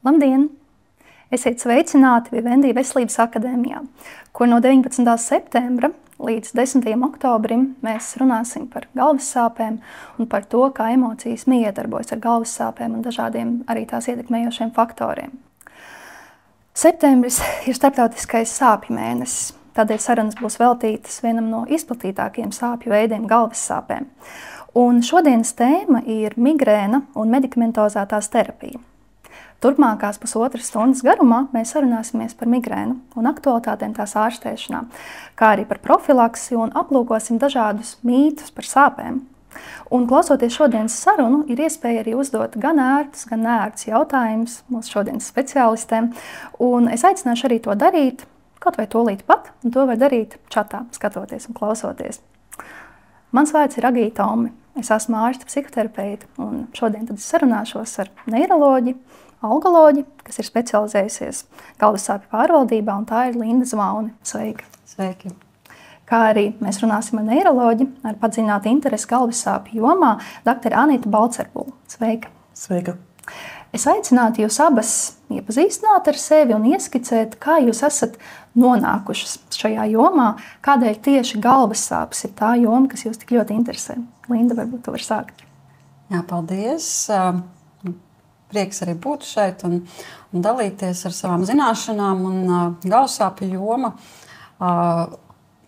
Labdien! Esiet sveicināti Vivendi Veselības akadēmijā, kur no 19. septembra līdz 10. oktobrim mēs runāsim par galvas sāpēm un par to, kā emocijas miedarbojas ar galvas sāpēm un dažādiem arī tās ietekmējošiem faktoriem. Septembris ir starptautiskais sāpju mēnesis, tādēļ sarunas būs veltītas vienam no izplatītākajiem sāpju veidiem – galvas sāpēm. Un šodienas tēma ir migrēna un medikamentozā tās terapija. Turpmākās pusotras stundas garumā mēs sarunāsimies par migrēnu un aktualitātēm tās ārstēšanā, kā arī par profilaksi un aplūkosim dažādus mītus par sāpēm. Un klausoties šodienas sarunu, ir iespēja arī uzdot gan ērtus, gan neērtus jautājumus mūsu šodienas speciālistēm. Un es aicināšu arī to darīt, kaut vai tūlīt pat, un to var darīt čatā, skatoties un klausoties. Mans vārds ir Agīta Omi. Es esmu ārsta psihoterapeite, un šodien tad es sarunāšos ar neiroloģi, algoloģi, kas ir specializējusies galvas sāpju pārvaldībā, un tā ir Linda Zvaune. Sveika! Sveiki! Kā arī mēs runāsim ar neiroloģi, ar padziļinātu interesi galvas sāpju jomā, doktori Anitu Balcerbulu. Sveika! Sveika! Es aicinātu jūs abas iepazīstināt ar sevi un ieskicēt, kā jūs esat nonākušas šajā jomā, kādēļ tieši galvas sāpes ir tā joma, kas jūs tik ļoti interesē. Linda, varbūt tu var sākt. Jā, paldies! Prieks arī būt šeit un dalīties ar savām zināšanām. Galvas sāpju joma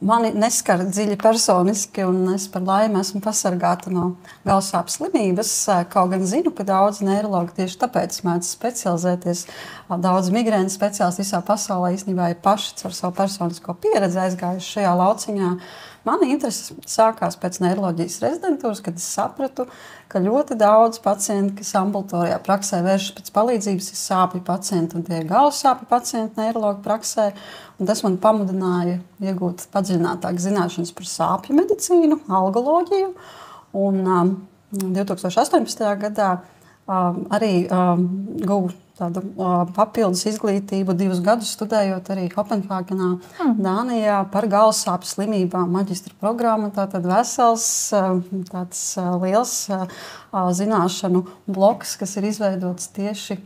mani neskar dziļi personiski, un es par laimi esmu pasargāta no galvas sāpju slimības. Kaut gan zinu, ka daudz neirologi tieši tāpēc mēdz specializēties. Daudz migrēnas speciālisti visā pasaulē īstenībā ir paši ar savu personisko pieredzi aizgājuši šajā lauciņā. Mana interese sākās pēc neiroloģijas rezidentūras, kad es sapratu, ka ļoti daudz pacienti, kas ambulatorijā praksē vēršas pēc palīdzības, ir sāpju pacienti, un tie ir galvas sāpju pacienti neiroloģu praksē. Un tas man pamudināja iegūt padziļinātāk zināšanas par sāpju medicīnu, algoloģiju. Un 2018. gadā arī guvu tādu papildus izglītību 2 gadus studējot arī Kopenhāgenā, Dānijā par galvas sāpju slimībām maģistra programma. Tātad vesels tāds liels zināšanu bloks, kas ir izveidots tieši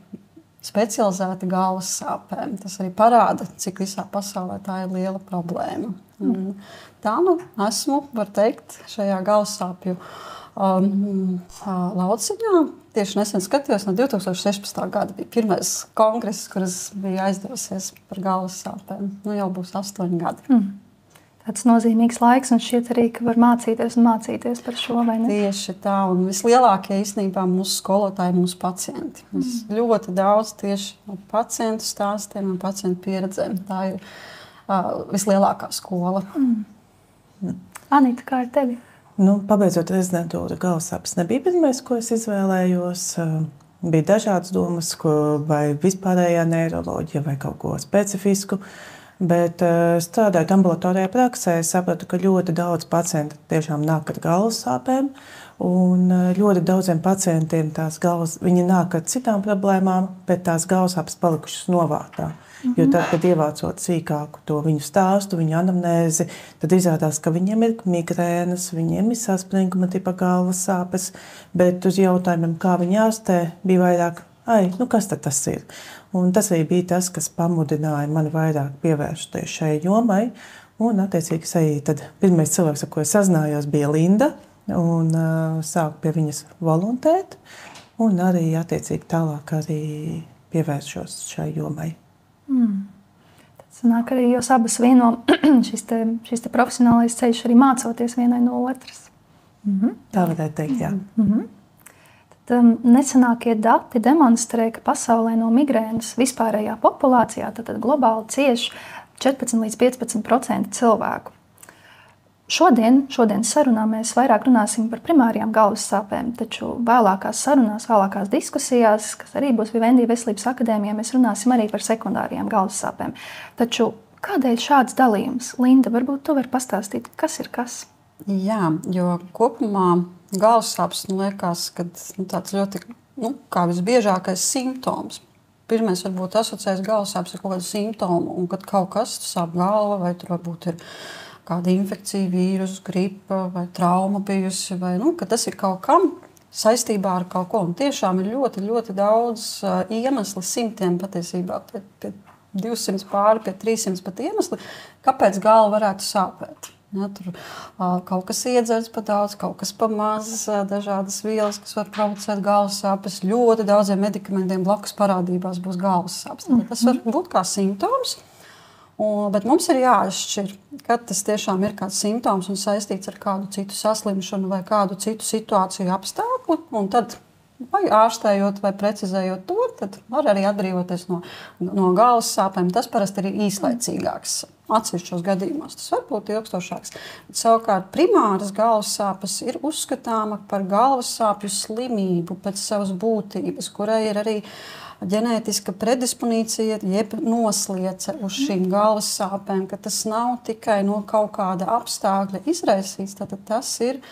specializēti galvas sāpēm. Tas arī parāda, cik visā pasaulē tā ir liela problēma. Tā esmu, var teikt, šajā galvas sāpju lauciņā. Tieši nesen skatījos, no 2016. gada bija pirmais kongress, kuras bija aizdevusies par galvas sāpēm. Jau būs 8 gadi. Tāds nozīmīgs laiks, un šķiet arī, ka var mācīties un mācīties par šo, vai ne? Tieši tā, un vislielākie īstenībā mūsu skolotāji, mūsu pacienti. Mēs ļoti daudz tieši no pacientu stāstiem un pacientu pieredzēm. Tā ir vislielākā skola. Anita, kā ar tevi? Pabeidzot rezidentūru, galvas sāpes nebija pirmais, ko es izvēlējos. Bija dažādas domas, vai vispārējā neiroloģija, vai kaut ko specifisku. Bet strādājot ambulatorijā praksē, es sapratu, ka ļoti daudz pacientu tiešām nāk ar galvas sāpēm. Un ļoti daudziem pacientiem tās galvas, viņi nāk ar citām problēmām, bet tās galvas sāpes palikušas novārtā. Jo tad, kad ievācot sīkāku to viņu stāstu, viņu anamnēzi, tad izrādās, ka viņiem ir migrēnas, viņiem ir saspringuma tipa galvas sāpes, bet uz jautājumiem, kā viņi ārstē, bija vairāk, kas tad tas ir? Un tas arī bija tas, kas pamudināja mani vairāk pievēršties šai jomai. Un, attiecīgi, arī tad pirmais cilvēks, ar ko es sazinājos, bija Linda, un sāku pie viņas volontēt, un arī, attiecīgi, tālāk arī pievēršos šai jomai. Tad sanāk arī jūs abas vieno šis te profesionālais ceļš arī mācoties vienai no otras. Tā varētu teikt, jā. Tad nesenākie dati demonstrē, ka pasaulē no migrēnas vispārējā populācijā tad globāli cieš 14 līdz 15% cilvēku. Šodien sarunā mēs vairāk runāsim par primārajām galvas sāpēm, taču vēlākās sarunās, vēlākās diskusijās, kas arī būs Vivendi Veselības akadēmijā, mēs runāsim arī par sekundārajām galvas sāpēm. Taču kādēļ šāds dalījums? Linda, varbūt tu vari pastāstīt, kas ir kas? Jā, jo kopumā galvas sāpes liekas, ka tāds ļoti, kā visbiežākais simptoms. Pirmais varbūt asociēs galvas sāpes ar kaut kādu simptomu, un kad kaut kas sāp galva, vai tur varbūt ir kāda infekcija, vīrusu, gripa vai trauma bijusi, vai ka tas ir kaut kam saistībā ar kaut ko. Un tiešām ir ļoti, ļoti daudz iemeslu, simtiem patiesībā, pie 200 pāri, pie 300 pat iemesli, kāpēc galva varētu sāpēt. Ja, tur kaut kas iedzerts pa daudz, kaut kas pa maz, dažādas vielas, kas var provocēt galvas sāpes. Ļoti daudziem medikamentiem blakus parādībās būs galvas sāpes. Tas var būt kā simptoms, bet mums ir jāatšķir, kad tas tiešām ir kāds simptoms un saistīts ar kādu citu saslimšanu vai kādu citu situāciju apstākli. Un tad vai ārstējot vai precizējot to, tad var arī atbrīvoties no galvas sāpēm. Tas parasti ir īslaicīgāks. Atsevišķos gadījumos tas var būt ilgstošāks. Savukārt primāras galvas sāpes ir uzskatāma par galvas sāpju slimību pēc savas būtības, kurai ir arī ģenētiska predisponīcija, jeb nosliece uz šīm galvas sāpēm, ka tas nav tikai no kaut kāda apstākļa izraisīts, tad tas ir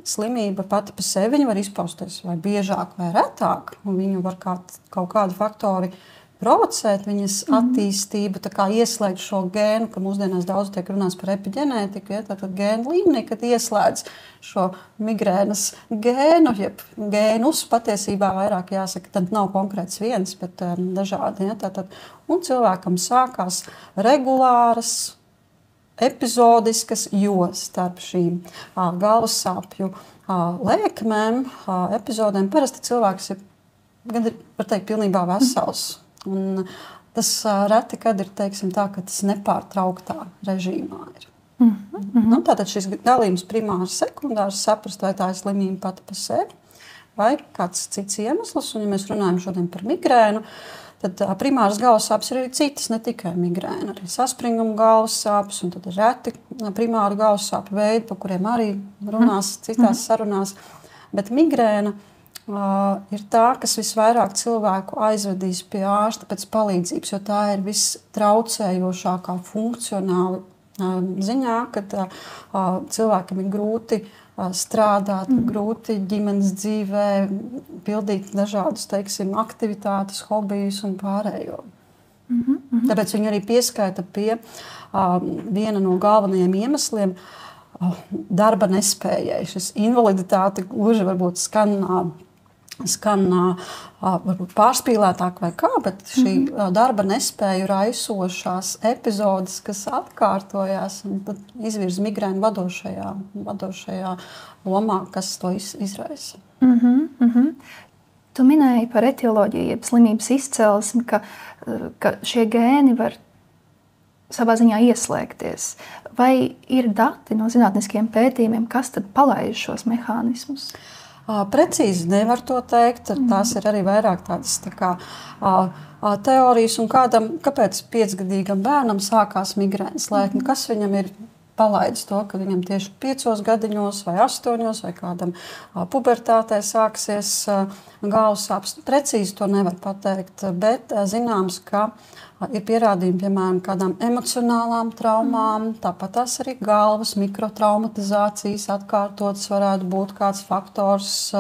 slimība pati pa sevi. Viņa var izpausties vai biežāk vai retāk, un viņu var kaut kādi faktori provocēt viņas attīstību, tā kā ieslēgt šo gēnu, ka mūsdienās daudz tiek runāts par epiģenētiku, ja, tātad gēnu līmenī, kad ieslēdz šo migrēnas gēnu, jeb gēnus patiesībā vairāk jāsaka, tad nav konkrēts viens, bet dažādi. Ja, tātad, un cilvēkam sākās regulāras, epizodiskas, jo starp šīm galvas sāpju lēkmēm, epizodēm parasti cilvēks ir, gan ir, var teikt, pilnībā vesels. Un tas reti, kad ir, teiksim tā, ka tas nepārtrauktā režīmā ir. Nu, tātad šis dalījums primārs, sekundārs, saprast, vai tā ir slimība pati pa sevi, vai kāds cits iemesls. Un, ja mēs runājam šodien par migrēnu, tad primāras galvas sāpes ir arī citas, ne tikai migrēna, arī saspringuma galvas sāpes, un tad ir reti primāru galvas sāpju veidi, par kuriem arī runās citās sarunās. Bet migrēna ir tā, kas visvairāk cilvēku aizvedīs pie ārsta pēc palīdzības, jo tā ir vistraucējošākā funkcionāli ziņā, kad cilvēkam ir grūti strādāt, grūti ģimenes dzīvē, pildīt dažādus, teiksim, aktivitātes, hobijus un pārējo. Tāpēc viņi arī pieskaita pie viena no galvenajiem iemesliem darba nespējai. Šis invaliditāte gluži varbūt skan varbūt pārspīlētāk vai kā, bet šī darba nespēju raisošās epizodes, kas atkārtojās un tad izvirza migrēnu vadošajā lomā, kas to izraisa. Tu minēji par etioloģiju, jeb slimības izcelsmi, ka šie gēni var savā ziņā ieslēgties. Vai ir dati no zinātniskiem pētījumiem, kas tad palaiž šos mehānismus? Precīzi nevar to teikt. Tās ir arī vairāk tādas tā kā, teorijas. Un kāpēc 5-gadīgam bērnam sākās migrēnas lēkme? Kas viņam ir palaidis to, ka viņam tieši 5 gadiņos vai 8 vai kādam pubertātē sāksies galvas sāpes? Precīzi to nevar pateikt, bet zināms, ka ir pierādījumi, piemēram, kādām emocionālām traumām, tāpat tās arī galvas mikrotraumatizācijas atkārtotas varētu būt kāds faktors,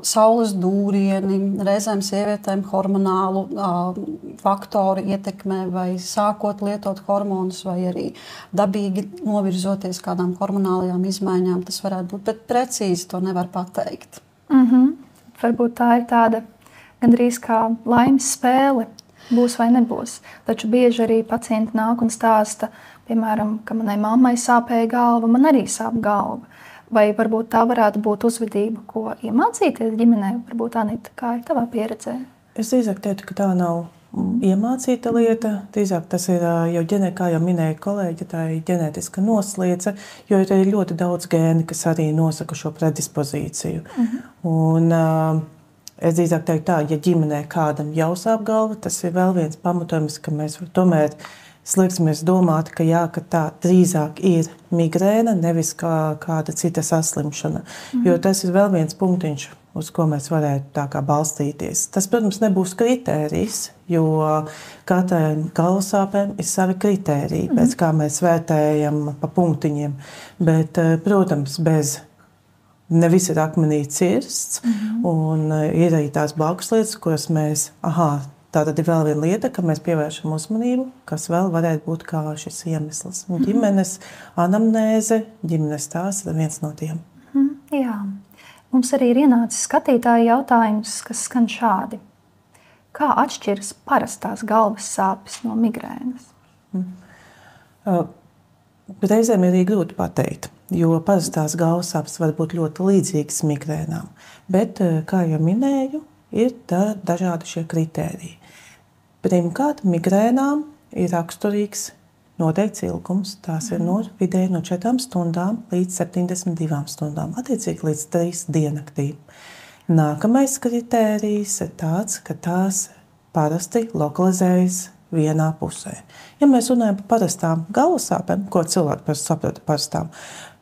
saules dūrieni, reizēm sievietēm hormonālu faktoru ietekmē vai sākot lietot hormonus vai arī dabīgi novirzoties kādām hormonālajām izmaiņām. Tas varētu būt, bet precīzi to nevar pateikt. Varbūt tā ir tāda gandrīz kā laimes spēle. Būs vai nebūs. Taču bieži arī pacienti nāk un stāsta, piemēram, ka manai mammai sāpēja galva, man arī sāp galva. Vai varbūt tā varētu būt uzvedība, ko iemācīties ģimenē? Varbūt Anita, kā ir tavā pieredzē? Es drīzāk teiktu, ka tā nav iemācīta lieta. Drīzāk tas ir jau kā jau minēja kolēģi, tā ir ģenētiska nosliece, jo ir ļoti daudz gēni, kas arī nosaka šo predispozīciju. Un es drīzāk teiktu tā, ja ģimenē kādam jau sāp galva, tas ir vēl viens pamatojums, ka mēs tomēr slēgsimies domāt, ka jā, ka tā drīzāk ir migrēna, nevis kāda cita saslimšana. Jo tas ir vēl viens punktiņš, uz ko mēs varētu tā kā balstīties. Tas, protams, nebūs kritērijs, jo katrai galvas sāpēm ir savi kritēriji, pēc kā mēs vērtējam pa punktiņiem. Bet, protams, bez ne viss ir akmenī cirsts, un ir arī tās blakus lietas, kuras mēs, tā tad ir vēl viena lieta, ka mēs pievēršam uzmanību, kas vēl varētu būt kā šis iemesls. Ģimenes anamnēze, ģimenes stāsts ir viens no tiem. Jā. mums arī ir ienācis skatītāju jautājums, kas skan šādi. Kā atšķiras parastās galvas sāpes no migrēnas? Reizēm ir arī grūti pateikt, jo parastās galvas sāpes var būt ļoti līdzīgas migrēnām. Bet, kā jau minēju, ir dažādi šie kritēriji. Pirmkārt, migrēnām ir raksturīgs noteikts ilgums. Tās ir vidēji no 4 stundām līdz 72 stundām, attiecīgi līdz 3 diennaktīm. Nākamais kritērijs ir tāds, ka tās parasti lokalizējas vienā pusē. Ja mēs runājam par parastām galvas sāpēm, ko cilvēki parasti saprot parastām,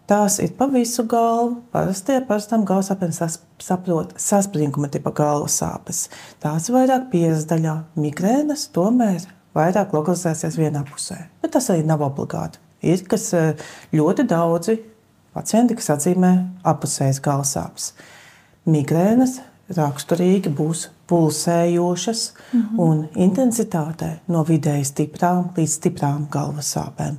tās ir pa visu galvu. Parastām galvas sāpēm saprot saspringuma tipa galvas sāpes. Tās vairāk pieredzdaļā. Migrēnas tomēr vairāk lokalizēsies vienā pusē. Bet tas arī nav obligāti. Ir ļoti daudzi pacienti, kas atzīmē appusējas galvas sāpes. Migrēnas raksturīgi būs pulsējošas un intensitātē no vidēji stiprām līdz stiprām galvas sāpēm.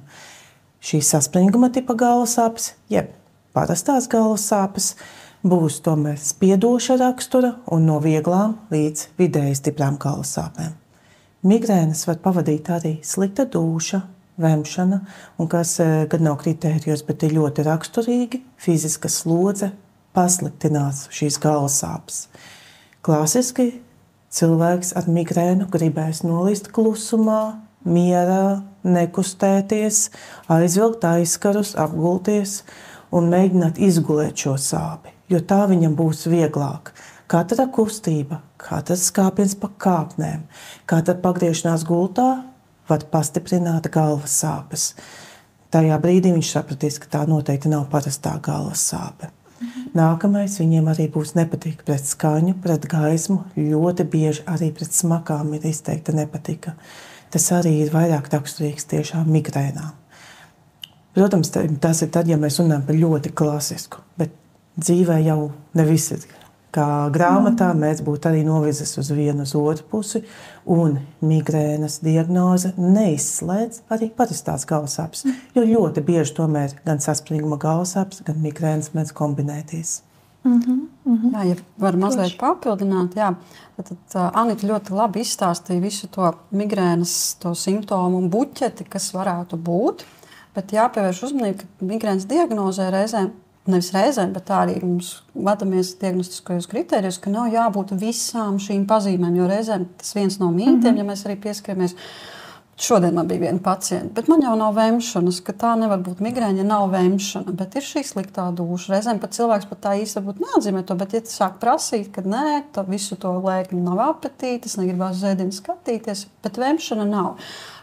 Šīs saspringuma tipa galvas sāpes, jeb parastās galvas sāpes, būs tomēr spiedoša rakstura un no vieglām līdz vidēji stiprām galvas sāpēm. Migrēnas var pavadīt arī slikta dūša, vemšana, un kas gan nav kritērijos, bet ir ļoti raksturīgi, fiziska slodze pasliktinās šīs galvas sāpes. Klasiski cilvēks ar migrēnu gribēs nolīst klusumā, mierā, nekustēties, aizvilkt aizkarus, apgulties un mēģināt izgulēt šo sāpi, jo tā viņam būs vieglāk. Katra kustība, katrs kāpiens pa kāpnēm, katra pagriešanās gultā var pastiprināt galvas sāpes. Tajā brīdī viņš sapratīs, ka tā noteikti nav parastā galvas sāpe. Nākamais viņiem arī būs nepatika pret skaņu, pret gaismu, ļoti bieži arī pret smakām ir izteikta nepatika. Tas arī ir vairāk raksturīgs tiešām migrēnām. Protams, tas ir tad, ja mēs runājam par ļoti klasisku, bet dzīvē jau ne visi ir. Kā grāmatā mēs būtu arī novizes uz vienu uz otru pusi, un migrēnas diagnoze neizslēdz arī parastās galvas sāpes, jo ļoti bieži tomēr gan saspringuma galvas sāpes, gan migrēnas mēdz kombinēties. Jā, ja var mazliet papildināt, tad Anita ļoti labi izstāstīja visu to migrēnas, to simptomu un buķeti, kas varētu būt, bet jāpievērš uzmanību, ka migrēnas diagnozē nevis reizēm, bet tā arī mums vadamies diagnostiskajos kritērijos, ka nav jābūt visām šīm pazīmēm, jo reizēm tas viens no mītiem, ja mēs arī pieskaramies. Šodien man bija viena pacienta, bet man jau nav vemšanas, ka tā nevar būt migrēna, ja nav vemšana, bet ir šī sliktā dūša. Reizēm pat cilvēks pat tā īsti varbūt neatzīmē to, bet ja sāk prasīt, ka nē, visu to lēkņu nav apetītes, negribās zēdienu skatīties, bet vemšana nav.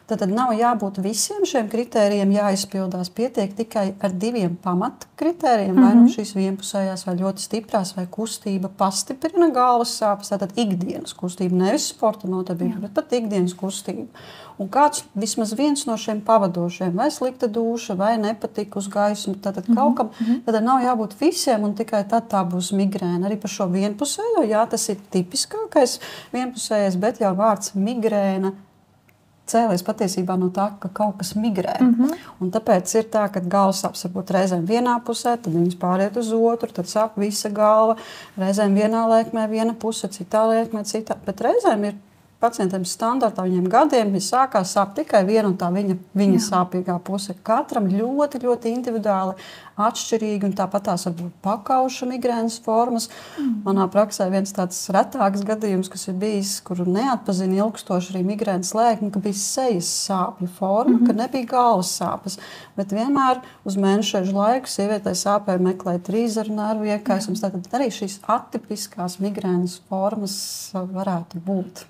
Tad nav jābūt visiem šiem kritērijiem jāizpildās. Pietiek tikai ar 2 pamatkritērijiem, vai nu šīs vienpusējās, vai ļoti stiprās, vai kustība pastiprina galvas sāpes, tātad ikdienas kustība, nevis sporta nodarbība, bet pat ikdienas kustība. Un kāds vismaz viens no šiem pavadošiem, vai slikta dūša, vai nepatika uz gaismu, tātad kaut kam, tad nav jābūt visiem, un tikai tad tā būs migrēna. Arī par šo vienpusējo, tas ir tipiskākais vienpusējais, bet jau vārds migrēna cēlies patiesībā no tā, ka kaut kas migrē. Un tāpēc ir tā, ka galvas sāpes var būt reizēm vienā pusē, tad viņas pāriet uz otru, tad sāp visa galva, reizēm vienā lēkmē viena puse, citā lēkmē citā, bet reizēm ir pacientiem standartā, viņiem gadiem sākās sāp tikai viena un tā viņa sāpīgā puse. Katram ļoti, ļoti individuāli atšķirīgi, un tāpat tās var būt pakauša migrēnas formas. Manā praksē viens tāds retāks gadījums, kas ir bijis, kuru neatpazina ilgstoši arī migrēnas lēkmi, ka bija sejas sāpju forma, ka nebija galvas sāpes. Bet vienmēr uz mēnešēžu laiku sievietei sāpēja meklēt trīzaru nervu iekaisums. Tātad arī šīs atipiskās migrēnas formas varētu būt.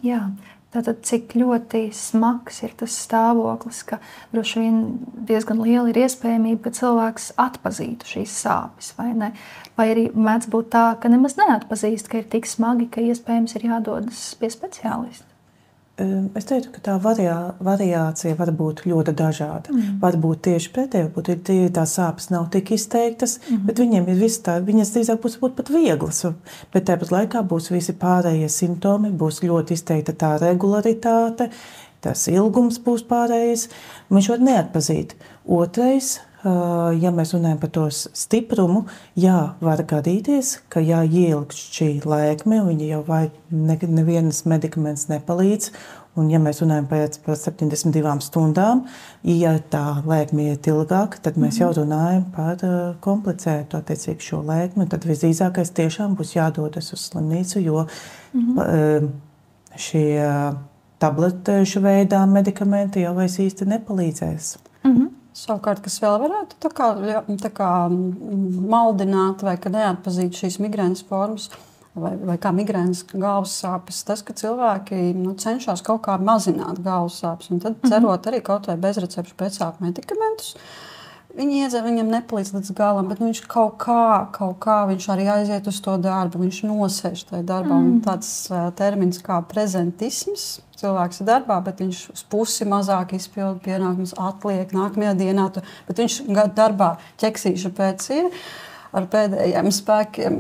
Jā. Tātad, cik ļoti smags ir tas stāvoklis, ka droši vien diezgan liela ir iespējamība, ka cilvēks atpazītu šīs sāpes, vai ne? Vai arī mēdz būt tā, ka nemaz neatpazīst, ka ir tik smagi, ka iespējams ir jādodas pie speciālista? Es teiktu, ka tā variācija var būt ļoti dažāda. Varbūt tieši pretēji, varbūt tās sāpes nav tik izteiktas, bet viņiem ir viss tā, viņas drīzāk būs pat vieglas, bet tāpat laikā būs visi pārējie simptomi, būs ļoti izteikta tā regularitāte, tas ilgums būs pārējais, viņš var neatpazīt. Otrais, ja mēs runājam par to stiprumu, var gadīties, ka ieilgst šī lēkme, viņa jau nevienas medikaments nepalīdz. Un, ja mēs runājam par 72 stundām, ja tā lēkme iet ilgāk, tad mēs jau runājam par komplicētu attiecīgi šo lēkmi. Tad visdrīzākais tiešām būs jādodas uz slimnīcu, jo šie tablešu veidā medikamenti jau vairs īsti nepalīdzēs. Savukārt, kas vēl varētu tā kā maldināt vai neatpazīt šīs migrēnas formas, vai kā migrēnas galvas sāpes, tas, ka cilvēki cenšas kaut kā mazināt galvas sāpes, un tad cerot arī kaut vai bezrecepšu pēcāku medikamentus, viņi iedzer, viņam nepalīdz līdz galam, bet viņš kaut kā viņš arī aiziet uz to darbu, viņš nosēž tajā darbā, un tāds termins kā prezentisms, cilvēks ir darbā, bet viņš uz pusi mazāk izpilda pienākumus, atliek nākamajā dienā, bet viņš darbā ķeksīša pēc ir, ar pēdējiem spēkiem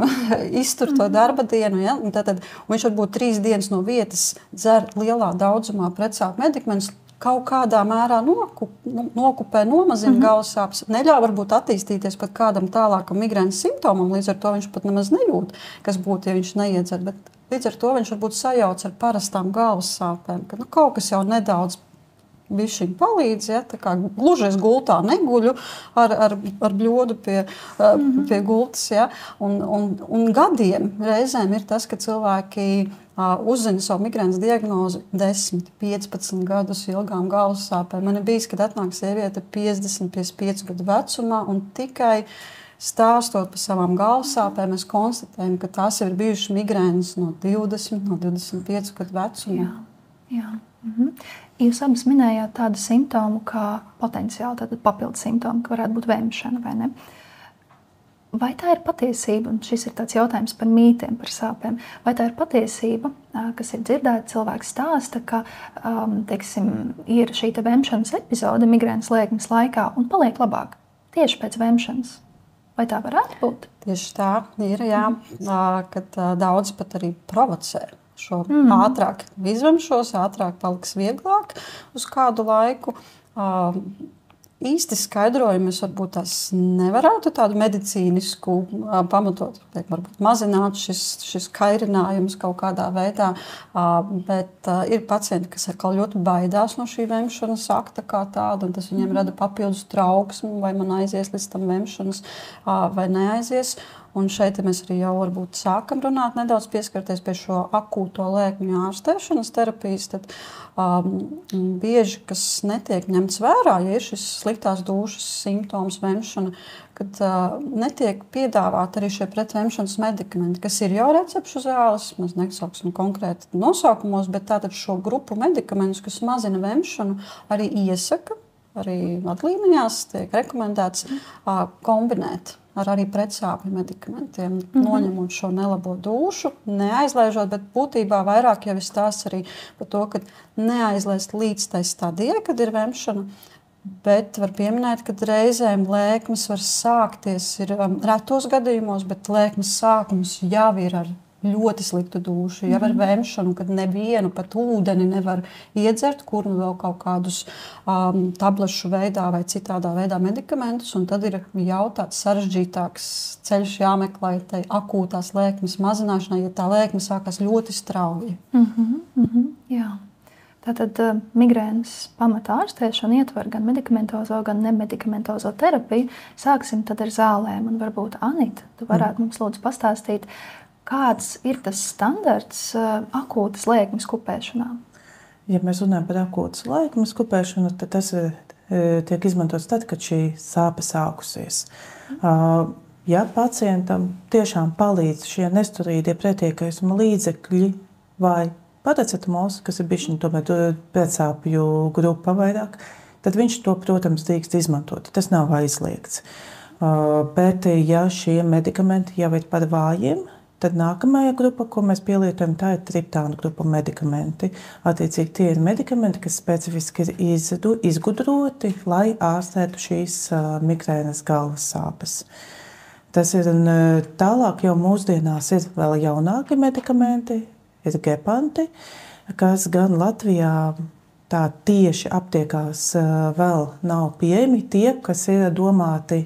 iztur to darba dienu. Ja? Tad viņš varbūt 3 dienas no vietas dzer lielā daudzumā precāku medikamentus, kaut kādā mērā nokupē, nomazina galvas sāpes, neļauj varbūt attīstīties pat kādam tālākam migrēnas simptomam, līdz ar to viņš pat nemaz nejūt, kas būtu, ja viņš neiedzer, bet līdz ar to viņš varbūt sajauc ar parastām galvas sāpēm, ka kaut kas jau nedaudz bišķiņ palīdz, ja, tā kā gluži es gultā neguļu ar bļodu pie gultas, ja, un gadiem reizēm ir tas, ka cilvēki uzzina savu migrēnas diagnozi 10, 15 gadus ilgām galvas sāpēm. Man ir bijis, kad atnāk sieviete 50, 55 gadu vecumā un tikai stāstot par savām galvas sāpēm, mēs konstatējam, ka tās ir bijušas migrēnas no 20, no 25 gadu vecumā. Jā. Jūs abas minējāt tādu simptomu kā potenciāli, tātad papildu simptomu, ka varētu būt vēmšana, vai ne? Vai tā ir patiesība, un šis ir tāds jautājums par mītiem, par sāpēm, vai tā ir patiesība, kas ir dzirdēta, cilvēks stāsta, ka, teiksim, ir šī vēmšanas epizode migrēnas lēkmes laikā un paliek labāk tieši pēc vēmšanas? Vai tā varētu būt? Tieši tā ir, jā, kad daudzi pat arī provocē. Šo ātrāk izvemšos, ātrāk paliks vieglāk uz kādu laiku. Īsti skaidrojumus varbūt tās nevarētu tādu medicīnisku pamatot, varbūt mazināt šis kairinājums kaut kādā veidā, bet ir pacienti, kas atkal ļoti baidās no šī vemšanas akta kā tāda, un tas viņiem rada papildus trauksmi, vai man aizies līdz tam vemšanas, vai neaizies. Un šeit mēs arī jau varbūt sākam runāt, nedaudz pieskarties pie šo akūto lēkmju ārstēšanas terapijas. Tad bieži, kas netiek ņemts vērā, ja ir šis sliktās dūšas simptoms, vemšana, kad netiek piedāvāt arī šie pretvemšanas medikamenti, kas ir jau recepšu zāles, mēs nesauksim konkrēti nosaukumos, bet tātad šo grupu medikamentus, kas mazina vemšanu, arī iesaka, arī vadlīnijās tiek rekomendēts kombinēt ar arī pretsāpju medikamentiem, noņemot šo nelabo dūšu, neaizlaižot, bet būtībā vairāk jau ir stāsts arī par to, ka neaizlaist līdz tai stadijai, kad ir vemšana, bet var pieminēt, ka reizēm lēkmes var sākties, ir retos gadījumos, bet lēkmes sākums jau ir ar ļoti sliktu dūšu, jau ar vēmšanu, kad nevienu pat ūdeni nevar iedzert, kur nu vēl kaut kādus tablešu veidā vai citādā veidā medikamentus, un tad ir jau tāds sarežģītāks ceļš jāmeklē tai akūtās lēkmes mazināšanai, ja tā lēkme sākās ļoti strauji. Jā. Tātad migrēnas pamata ārstēšana ietver gan medikamentozo, gan nemedikamentozo terapiju. Sāksim tad ar zālēm, un varbūt Anita, tu varētu mums lūdzu pastāstīt, kāds ir tas standarts akūtas lēkmes kupēšanā? Ja mēs runājam par akūtas lēkmes kupēšanu, tad tas tiek izmantots tad, kad šī sāpe sākusies. Ja pacientam tiešām palīdz šie nesturīgie pretiekaisuma līdzekļi vai paracetamols, kas ir bišķiņ tomēr pēcsāpju grupa vairāk, tad viņš to, protams, drīkst izmantot. Tas nav aizliegts. Bet, ja šie medikamenti jau ir par vājiem, tad nākamajā grupa, ko mēs pielietojam, tā ir triptāna grupa medikamenti. Attiecīgi tie ir medikamenti, kas specifiski ir izgudroti, lai ārstētu šīs migrēnas galvas sāpes. Tas ir tālāk jau mūsdienās ir vēl jaunāki medikamenti, ir gepanti, kas gan Latvijā tā tieši aptiekās vēl nav pieejami tie, kas ir domāti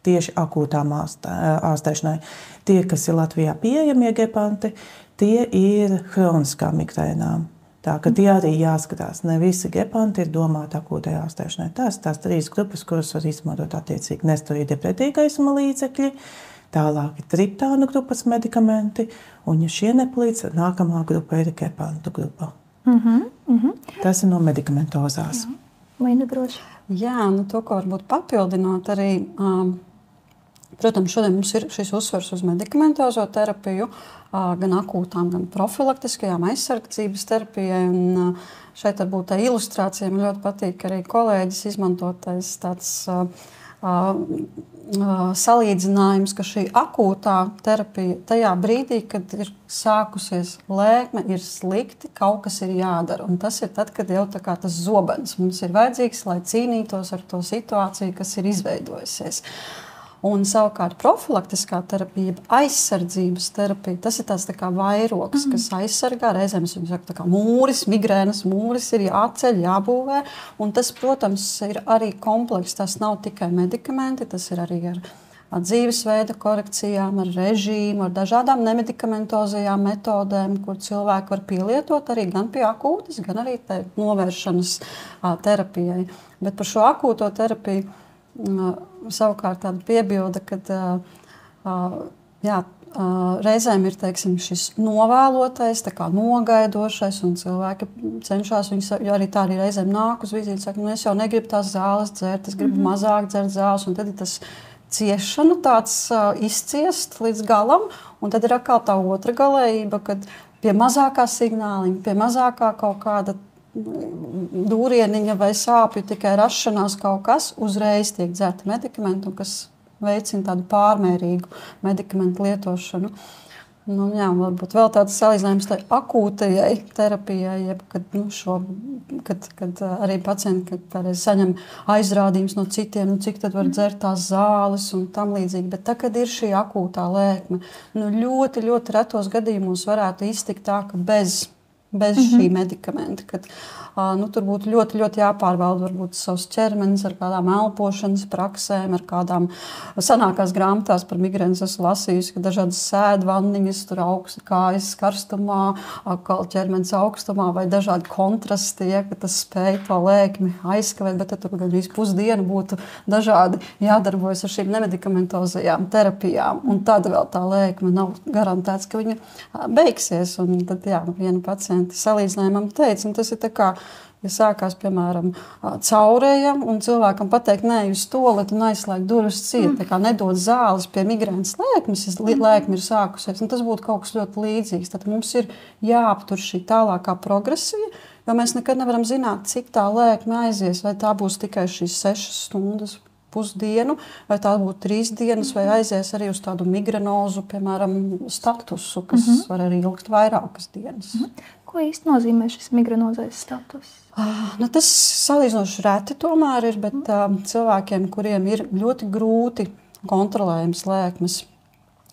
tieši akūtām ārstēšanai. Tie, kas ir Latvijā pieejamie gepanti, tie ir hroniskām migrēnām. Tā, ka tie arī jāskatās. Ne visi gepanti ir domāti akūtai ārstēšanai. Tās 3 grupas, kuras var izmantot attiecīgi nesteroīdi pretgaisuma līdzekļi, tālāk ir triptānu grupas medikamenti, un ja šie nepalīdz, nākamā grupa ir gepantu grupa. Tas ir no medikamentozās. Linda droši. Jā, nu to, ko varbūt papildināt arī, protams, šodien mums ir šis uzsvars uz medikamentozo terapiju, gan akūtām, gan profilaktiskajām aizsardzības terapijai. Un šeit varbūt tā ilustrācija man ļoti patīk arī kolēģis izmantotais tāds salīdzinājums, ka šī akūtā terapija tajā brīdī, kad ir sākusies lēkme, ir slikti, kaut kas ir jādara. Un tas ir tad, kad jau tā kā tas zobens mums ir vajadzīgs, lai cīnītos ar to situāciju, kas ir izveidojusies. Un savukārt profilaktiskā terapija, aizsardzības terapija, tas ir tāds tā kā vairogs, kas aizsargā. Reizēm es viņu saku, tā kā mūris, migrēnas mūris ir jāceļ, jābūvē. Un tas, protams, ir arī komplekss. Tas nav tikai medikamenti, tas ir arī ar dzīvesveida korekcijām, ar režīmu, ar dažādām nemedikamentozajām metodēm, kur cilvēki var pielietot arī gan pie akūtas, gan arī novēršanas terapijai. Bet par šo akūto terapiju savukārt tāda piebilde, ka reizēm ir, teiksim, šis novēlotais, tā kā nogaidošais, un cilvēki cenšas, jo arī tā arī reizēm nāk uz vizīti, saka, es jau negribu tās zāles dzert, es gribu mazāk dzert zāles, un tad ir tas ciešana tāds izciest līdz galam, un tad ir atkal tā otra galējība, kad pie mazākā signāliņa, pie mazākā kaut kāda dūrieniņa vai sāpju tikai rašanās kaut kas, uzreiz tiek dzerti medikamenti, kas veicina tādu pārmērīgu medikamentu lietošanu. Nu, jā, varbūt vēl tāds salīdzinājums tai akūtajai terapijai, kad arī pacienti saņem aizrādījumus no citiem, cik tad var dzert tās zāles un tam līdzīgi. Bet tā, kad ir šī akūtā lēkme, ļoti, ļoti retos gadījumos varētu iztikt tā, ka bez šī medikamenta, kad tur būtu ļoti, ļoti jāpārbauda varbūt savs ķermenis ar kādām elpošanas praksēm, ar kādām sanākās grāmatās par migrēnas esmu lasījusi, ka dažādas sēdvanniņas, tur augsti kājas karstumā, ķermenis augstumā vai dažādi kontrasti, ka tas spēj to lēkmi aizskavēt, bet tad tur gandrīz pusdienu būtu dažādi jādarbojas ar šīm nemedikamentozajām terapijām, un tad vēl tā lēkme nav garantēts, ka viņa beigsies, un tad viena pacienta salīdzinājumam teica, un tas ir tā kā, ja sākās, piemēram, caurējam, un cilvēkam pateikt, nē, uz toaleti un aizslēgt durvis ciet, tā kā nedod zāles pie migrēnas lēkmes, lēkme ir sākusies, un tas būtu kaut kas ļoti līdzīgs. Tad mums ir jāaptur šī tālākā progresija, jo mēs nekad nevaram zināt, cik tā lēkme aizies, vai tā būs tikai šīs 6 stundas, pusdienu, vai tā būtu 3 dienas, vai aizies arī uz tādu migrenozu, piemēram, statusu, kas var arī ilgt vairākas dienas. Ko īsti nozīmē šis migrenozais status? Tas salīdzinoši reti tomēr ir, bet cilvēkiem, kuriem ir ļoti grūti kontrolējams lēkmes,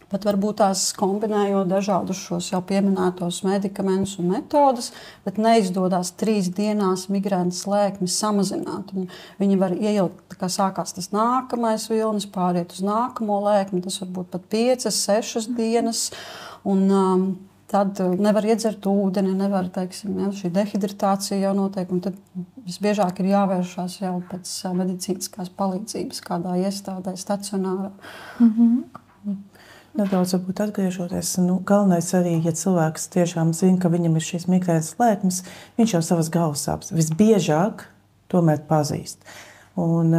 pat varbūt tās kombinējot dažādus šos jau pieminētos medikamentus un metodas, bet neizdodas 3 dienās migrēnas lēkmi samazināt. Un viņi var ieilgt, kā sākās tas nākamais vilnis, pāriet uz nākamo lēkmi, tas var būt pat 5, 6 dienas, un tad nevar iedzert ūdeni, nevar, teiksim, šī dehidritācija jau notiek, un tad visbiežāk ir jāvēršās jau pēc medicīniskās palīdzības kādā iestādē, stacionārā. Nedaudz varbūt atgriežoties, galvenais arī, ja cilvēks tiešām zina, ka viņam ir šīs migrēnas lēkmes, viņš jau savas galvas sāpes visbiežāk tomēr pazīst. Un,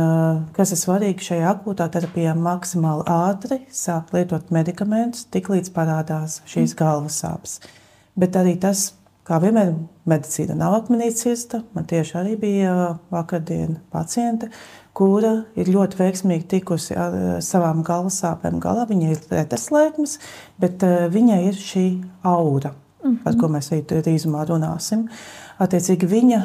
kas ir svarīgi šajā akūtā terapijā, maksimāli ātri sāk lietot medikamentus, tiklīdz parādās šīs galvas sāpes. Bet arī tas, kā vienmēr, medicīna nav akmenī cirsta. Man tieši arī bija vakardien paciente, kura ir ļoti veiksmīgi tikusi ar savām galvas sāpēm galā. Viņai ir retas lēkmes, bet viņai ir šī aura, par ko mēs drīzumā runāsim. Attiecīgi viņa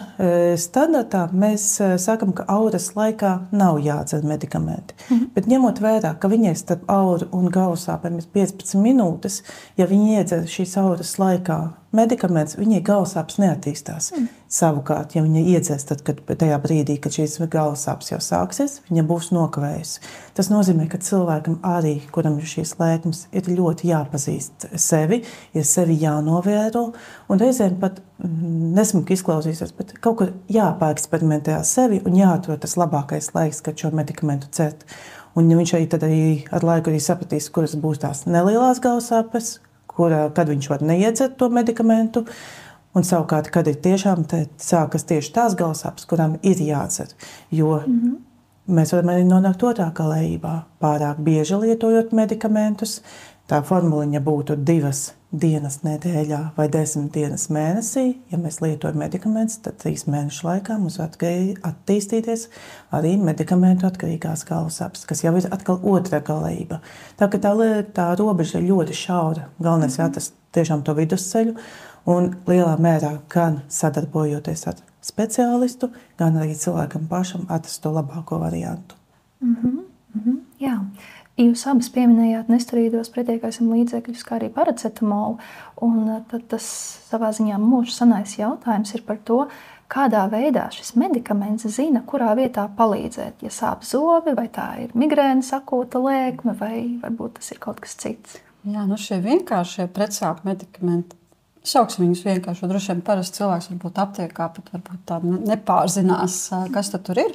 standartā mēs sakam, ka auras laikā nav jādzer medikamenti. Bet ņemot vērā, ka viņai starp auru un galvas sāpēm ir 15 minūtes, ja viņi iedzer šīs auras laikā medikaments, viņai galvasāpes neattīstās. Savukārt, ja viņa iedzēs tajā brīdī, kad šīs galvasāpes jau sāksies, viņa būs nokavējusi. Tas nozīmē, ka cilvēkam arī, kuram ir šīs lēkmes, ir ļoti jāpazīst sevi, ir sevi jānovēro, un reizēm pat nesmuki izklausīsies, bet kaut kur jāpāreksperimentē ar sevi un jāatrod tas labākais laiks, kad šo medikamentu cert. Un viņš arī ar laiku arī sapratīs, kuras būs tās nelielās galvasāpes, kad viņš var neiedzert to medikamentu, un savukārt, kad ir tiešām sākas tieši tās galvasāpes, kurām ir jādzer. Jo mēs varam arī nonākt otrā galējībā, pārāk bieži lietojot medikamentus. Tā formuliņa būtu 2 dienas nedēļā vai 10 dienas mēnesī. Ja mēs lietojam medikamentus, tad 3 mēnešu laikā mums var attīstīties arī medikamentu atkarīgās galvasāpes, kas jau ir atkal otrā galējība. Tā ka tā robeža ir ļoti šaura. Galvenais ir atrast tiešām to vidusceļu un lielā mērā gan sadarbojoties ar speciālistu, gan arī cilvēkam pašam atrast to labāko variantu. Jā. Jūs abas pieminējāt nesturīgos pretiekāsim līdzekļus, kā arī paracetamolu, un tad tas savā ziņā mūža sanais jautājums ir par to, kādā veidā šis medikaments zina, kurā vietā palīdzēt. Ja sāp zobi, vai tā ir migrēnas akūta lēkme, vai varbūt tas ir kaut kas cits. Jā, šie vienkāršie pretsāpju medikamenti, sauksim viņus vienkārši, droši vien parasti cilvēks varbūt aptiekā, pat varbūt tā nepārzinās, kas tur ir.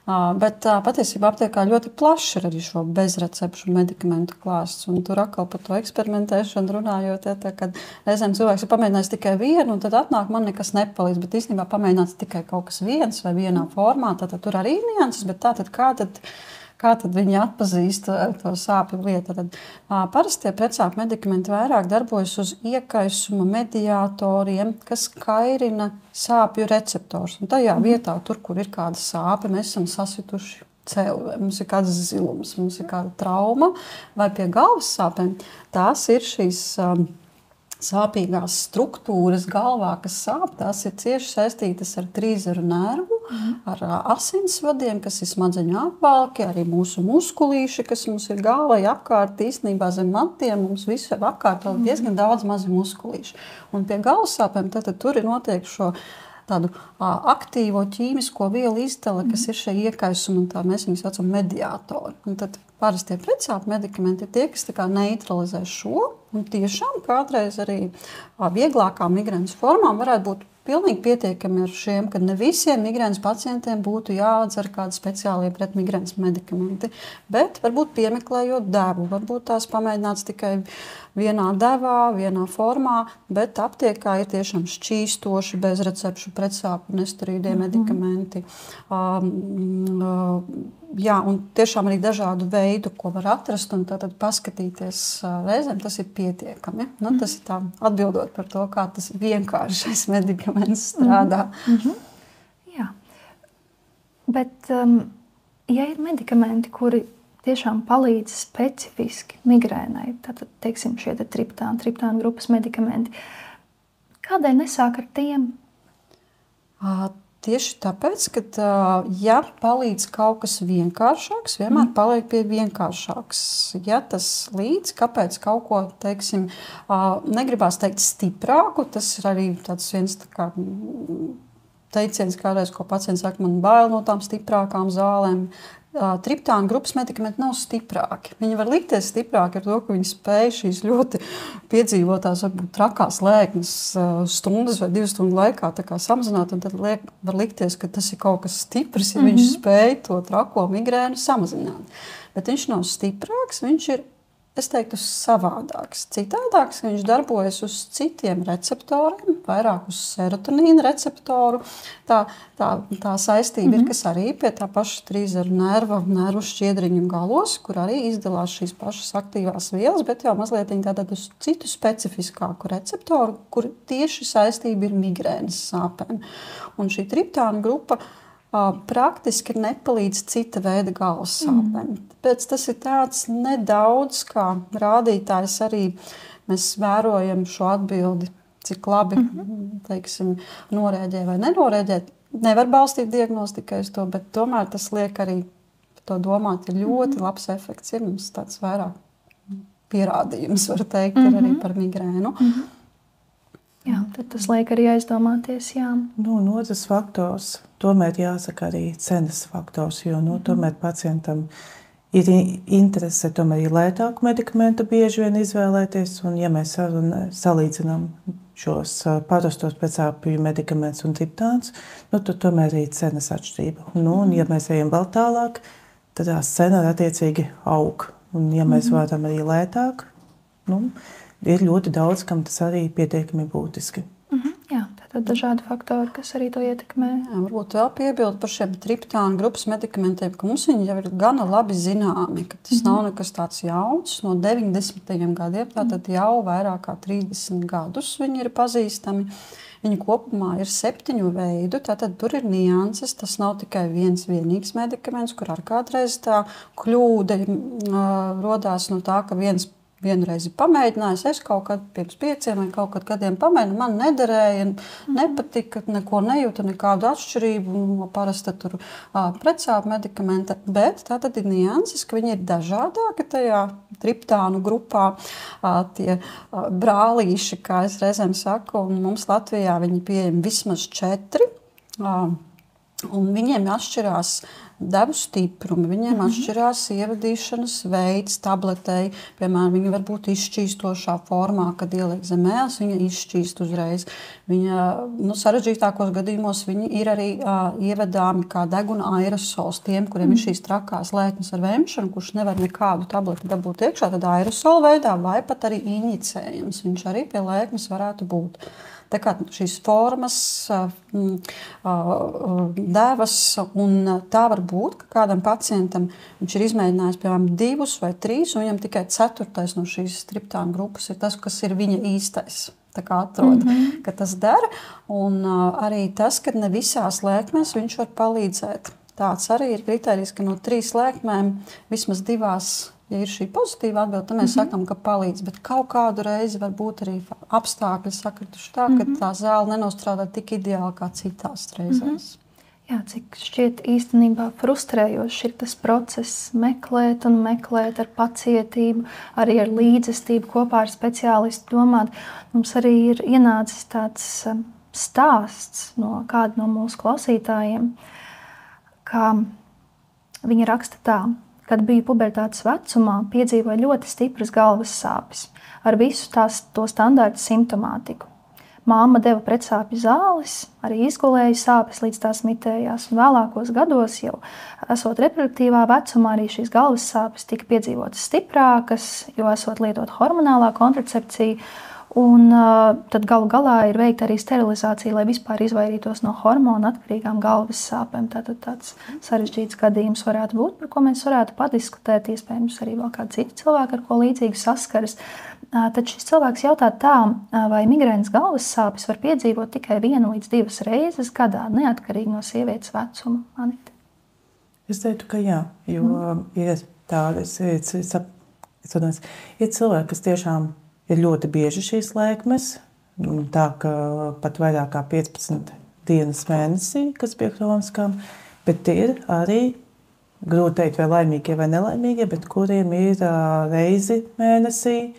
Bet patiesībā aptiekā ļoti plaši ir arī šo bezrecepšu medikamentu klāsts. Un tur atkal par to eksperimentēšanu runājot, kad reizēm cilvēks ir pamēģinājis tikai vienu, un tad atnāk man nekas nepalīdz, bet īstenībā pamēģināts tikai kaut kas viens vai vienā formā, tad tur arī ir nianses, bet kā tad viņi atpazīst to sāpju lietu? Parastie pretsāpju medikamenti vairāk darbojas uz iekaisuma mediatoriem, kas kairina sāpju receptors. Un tajā vietā, tur, kur ir kāda sāpe, mēs esam sasituši celi, mums ir kāds zilums, mums ir kāda trauma, vai pie galvas sāpēm. Tās ir šīs sāpīgās struktūras galvā, kas sāp, tās ir cieši saistītas ar trīzeru nervu, ar asinsvadiem, kas ir smadzeņu apvalki, arī mūsu muskulīši, kas mums ir galvai apkārt, īstenībā zem matiem, mums visu apkārt vēl diezgan daudz mazi muskulīši. Un pie galvasāpēm tad tur ir notiek šo tādu aktīvo ķīmisko vielu izdala, kas ir šie iekaisumi, un tā mēs viņus saucam mediātori. Un tad parastie pretsāpju medikamenti ir tie, kas tā kā neutralizē šo, un tiešām kādreiz arī vieglākām migrēnas formām varētu būt pilnīgi pietiekami ar šiem, kad ne visiem migrēnas pacientiem būtu jāatdzer kādi speciālie pretmigrēnas medikamenti, bet varbūt piemeklējot devu, varbūt tās pamēģināts tikai vienā devā, vienā formā, bet aptiekā ir tiešām šķīstoši bezrecepšu pretsāpju nesturīgie medikamenti. Jā, un tiešām arī dažādu veidu, ko var atrast, un tad paskatīties reizēm, tas ir pietiekami. Tas ir tā atbildot par to, kā tas vienkāršais medikaments strādā. Jā, bet ja ir medikamenti, kuri tiešām palīdz specifiski migrēnai, tad, teiksim, šie triptāna grupas medikamenti, kādēļ nesāk ar tiem? Tieši tāpēc, ka, ja palīdz kaut kas vienkāršāks, vienmēr paliek pie vienkāršāks. Ja tas līdz, kāpēc kaut ko, teiksim, negribās teikt stiprāku, tas ir arī tāds viens tā kā teiciens kādreiz, ko pacients saka, man bail no tām stiprākām zālēm. Triptāna grupas medikamenti nav stiprāki. Viņi var likties stiprāki ar to, ka viņi spēj šīs ļoti piedzīvotās, varbūt trakās lēkmes stundas vai 2 stundu laikā tā kā samazināt, un tad var likties, ka tas ir kaut kas stiprs, ja viņš spēj to trako migrēnu samazināt. Bet viņš nav stiprāks, viņš ir, es teiktu, savādāks. Citādāks, viņš darbojas uz citiem receptoriem, vairāk uz serotonīna receptoru. Tā saistība ir, kas arī pie tā paša trīzeru nervu šķiedriņu galos, kur arī izdalās šīs pašas aktīvās vielas, bet jau mazliet tātad uz citu specifiskāku receptoru, kur tieši saistība ir migrēnas sāpēm. Un šī triptāna grupa praktiski nepalīdz cita veida galvas sāpēm. Tāpēc tas ir tāds nedaudz kā rādītājs arī. Mēs vērojam šo atbildi, cik labi, teiksim, norēģē vai nenorēģē. Nevar balstīt diagnostikai uz to, bet tomēr tas liek arī to domāt, ir ļoti labs efekts. Ir mums tāds vairāk pierādījums, var teikt, ir arī par migrēnu. Jā, tad tas liek arī aizdomāties, jā. Nu, un otrs faktors, tomēr jāsaka arī cenas faktors, jo tomēr pacientam ir interese tomēr ir lētāku medikamentu bieži vien izvēlēties, un ja mēs salīdzinām šos parastos pēcsāpju medikamentus un triptāns, tad tomēr ir cenas atšķirība. Un ja mēs ejam vēl tālāk, tad tās cena attiecīgi aug. Un ja mēs varam arī lētāk, ir ļoti daudz, kam tas arī pietiekami būtiski. Jā, tātad dažādi faktori, kas arī to ietekmē. Jā, varbūt vēl piebildu par šiem triptānu grupas medikamentiem, ka mums viņi jau ir gana labi zināmi, ka tas nav nekas tāds jauns. No 90. gadiem, tātad jau vairāk kā 30 gadus viņi ir pazīstami. Viņi kopumā ir 7 veidu, tātad tur ir nianses. Tas nav tikai viens vienīgs medikaments, kur ar kādreiz tā kļūda rodās no tā, ka vienu reizi pamēģinājis, es kaut kad pirms 5 vai kaut kad gadiem pamēģināju, man nederēja, nepatika, neko nejūtu, nekādu atšķirību no parasta tur precāpu medikamenta, bet tā tad ir nianses, ka viņi ir dažādāki tajā triptānu grupā, tie brālīši, kā es reizēm saku, un mums Latvijā viņi pieejami vismaz 4, un viņiem atšķirās devu stiprumi, viņiem atšķirās ievadīšanas veids tabletei. Piemēram, viņi var būt izšķīstošā formā, kad ieliek zem ēles, viņa izšķīst uzreiz. Sarežģītākos gadījumos viņi ir arī ievedāmi kā deguna aerosols tiem, kuriem ir šīs trakās lēkmes ar vemšanu, kurš nevar nekādu tableti dabūt iekšā, tad aerosola veidā vai pat arī injicējams. Viņš arī pie lēkmes varētu būt. Tā kā šīs formas, devas, un tā var būt, ka kādam pacientam viņš ir izmēģinājis, piemēram, 2 vai 3, un viņam tikai 4. no šīs triptānu grupas ir tas, kas ir viņa īstais. Tā kā atrod, ka tas dara, un arī tas, ka ne visās lēkmēs viņš var palīdzēt. Tāds arī ir kriterijs, ka no 3 lēkmēm vismaz 2, ja ir šī pozitīva atbilde, tad mēs sakām, ka palīdz. Bet kaut kādu reizi var būt arī apstākļi sakrituši tā, ka tā zāle nenostrādā tik ideāli kā citās reizēs. Jā, cik šķiet īstenībā frustrējošs ir tas process meklēt un meklēt ar pacietību, arī ar līdzestību kopā ar speciālistu domāt. Mums arī ir ienācis tāds stāsts no kāda no mūsu klausītājiem, ka viņa raksta tā. Kad biju pubertātes vecumā, piedzīvoju ļoti stipras galvas sāpes ar visu to standārtu simptomātiku. Māma deva pretsāpju zāles, arī izgulēja sāpes, līdz tās mitējās. Un vēlākos gados, jau esot reproduktīvā vecumā, arī šīs galvas sāpes tika piedzīvotas stiprākas, jo esot lietot hormonālā kontracepcija. Un tad galu galā ir veikta arī sterilizācija, lai vispār izvairītos no hormonu atkarīgām galvas sāpēm. Tātad tāds sarežģīts gadījums varētu būt, par ko mēs varētu padiskutēt, iespējams arī vēl kādi citi cilvēki, ar ko līdzīgi saskaras. Tad šis cilvēks jautā tā, vai migrēnas galvas sāpes var piedzīvot tikai 1 līdz 2 reizes gadā, neatkarīgi no sievietes vecuma. Anita? Es teiktu, ka jā, jo ir tādas, ir cilvēki, kas tiešām ir ļoti bieži šīs lēkmes, tā ka pat vairāk kā 15 dienas mēnesī, kas pie kroniskām, bet ir arī, grūti teikt, vai laimīgie vai nelaimīgie, bet kuriem ir reizi mēnesī,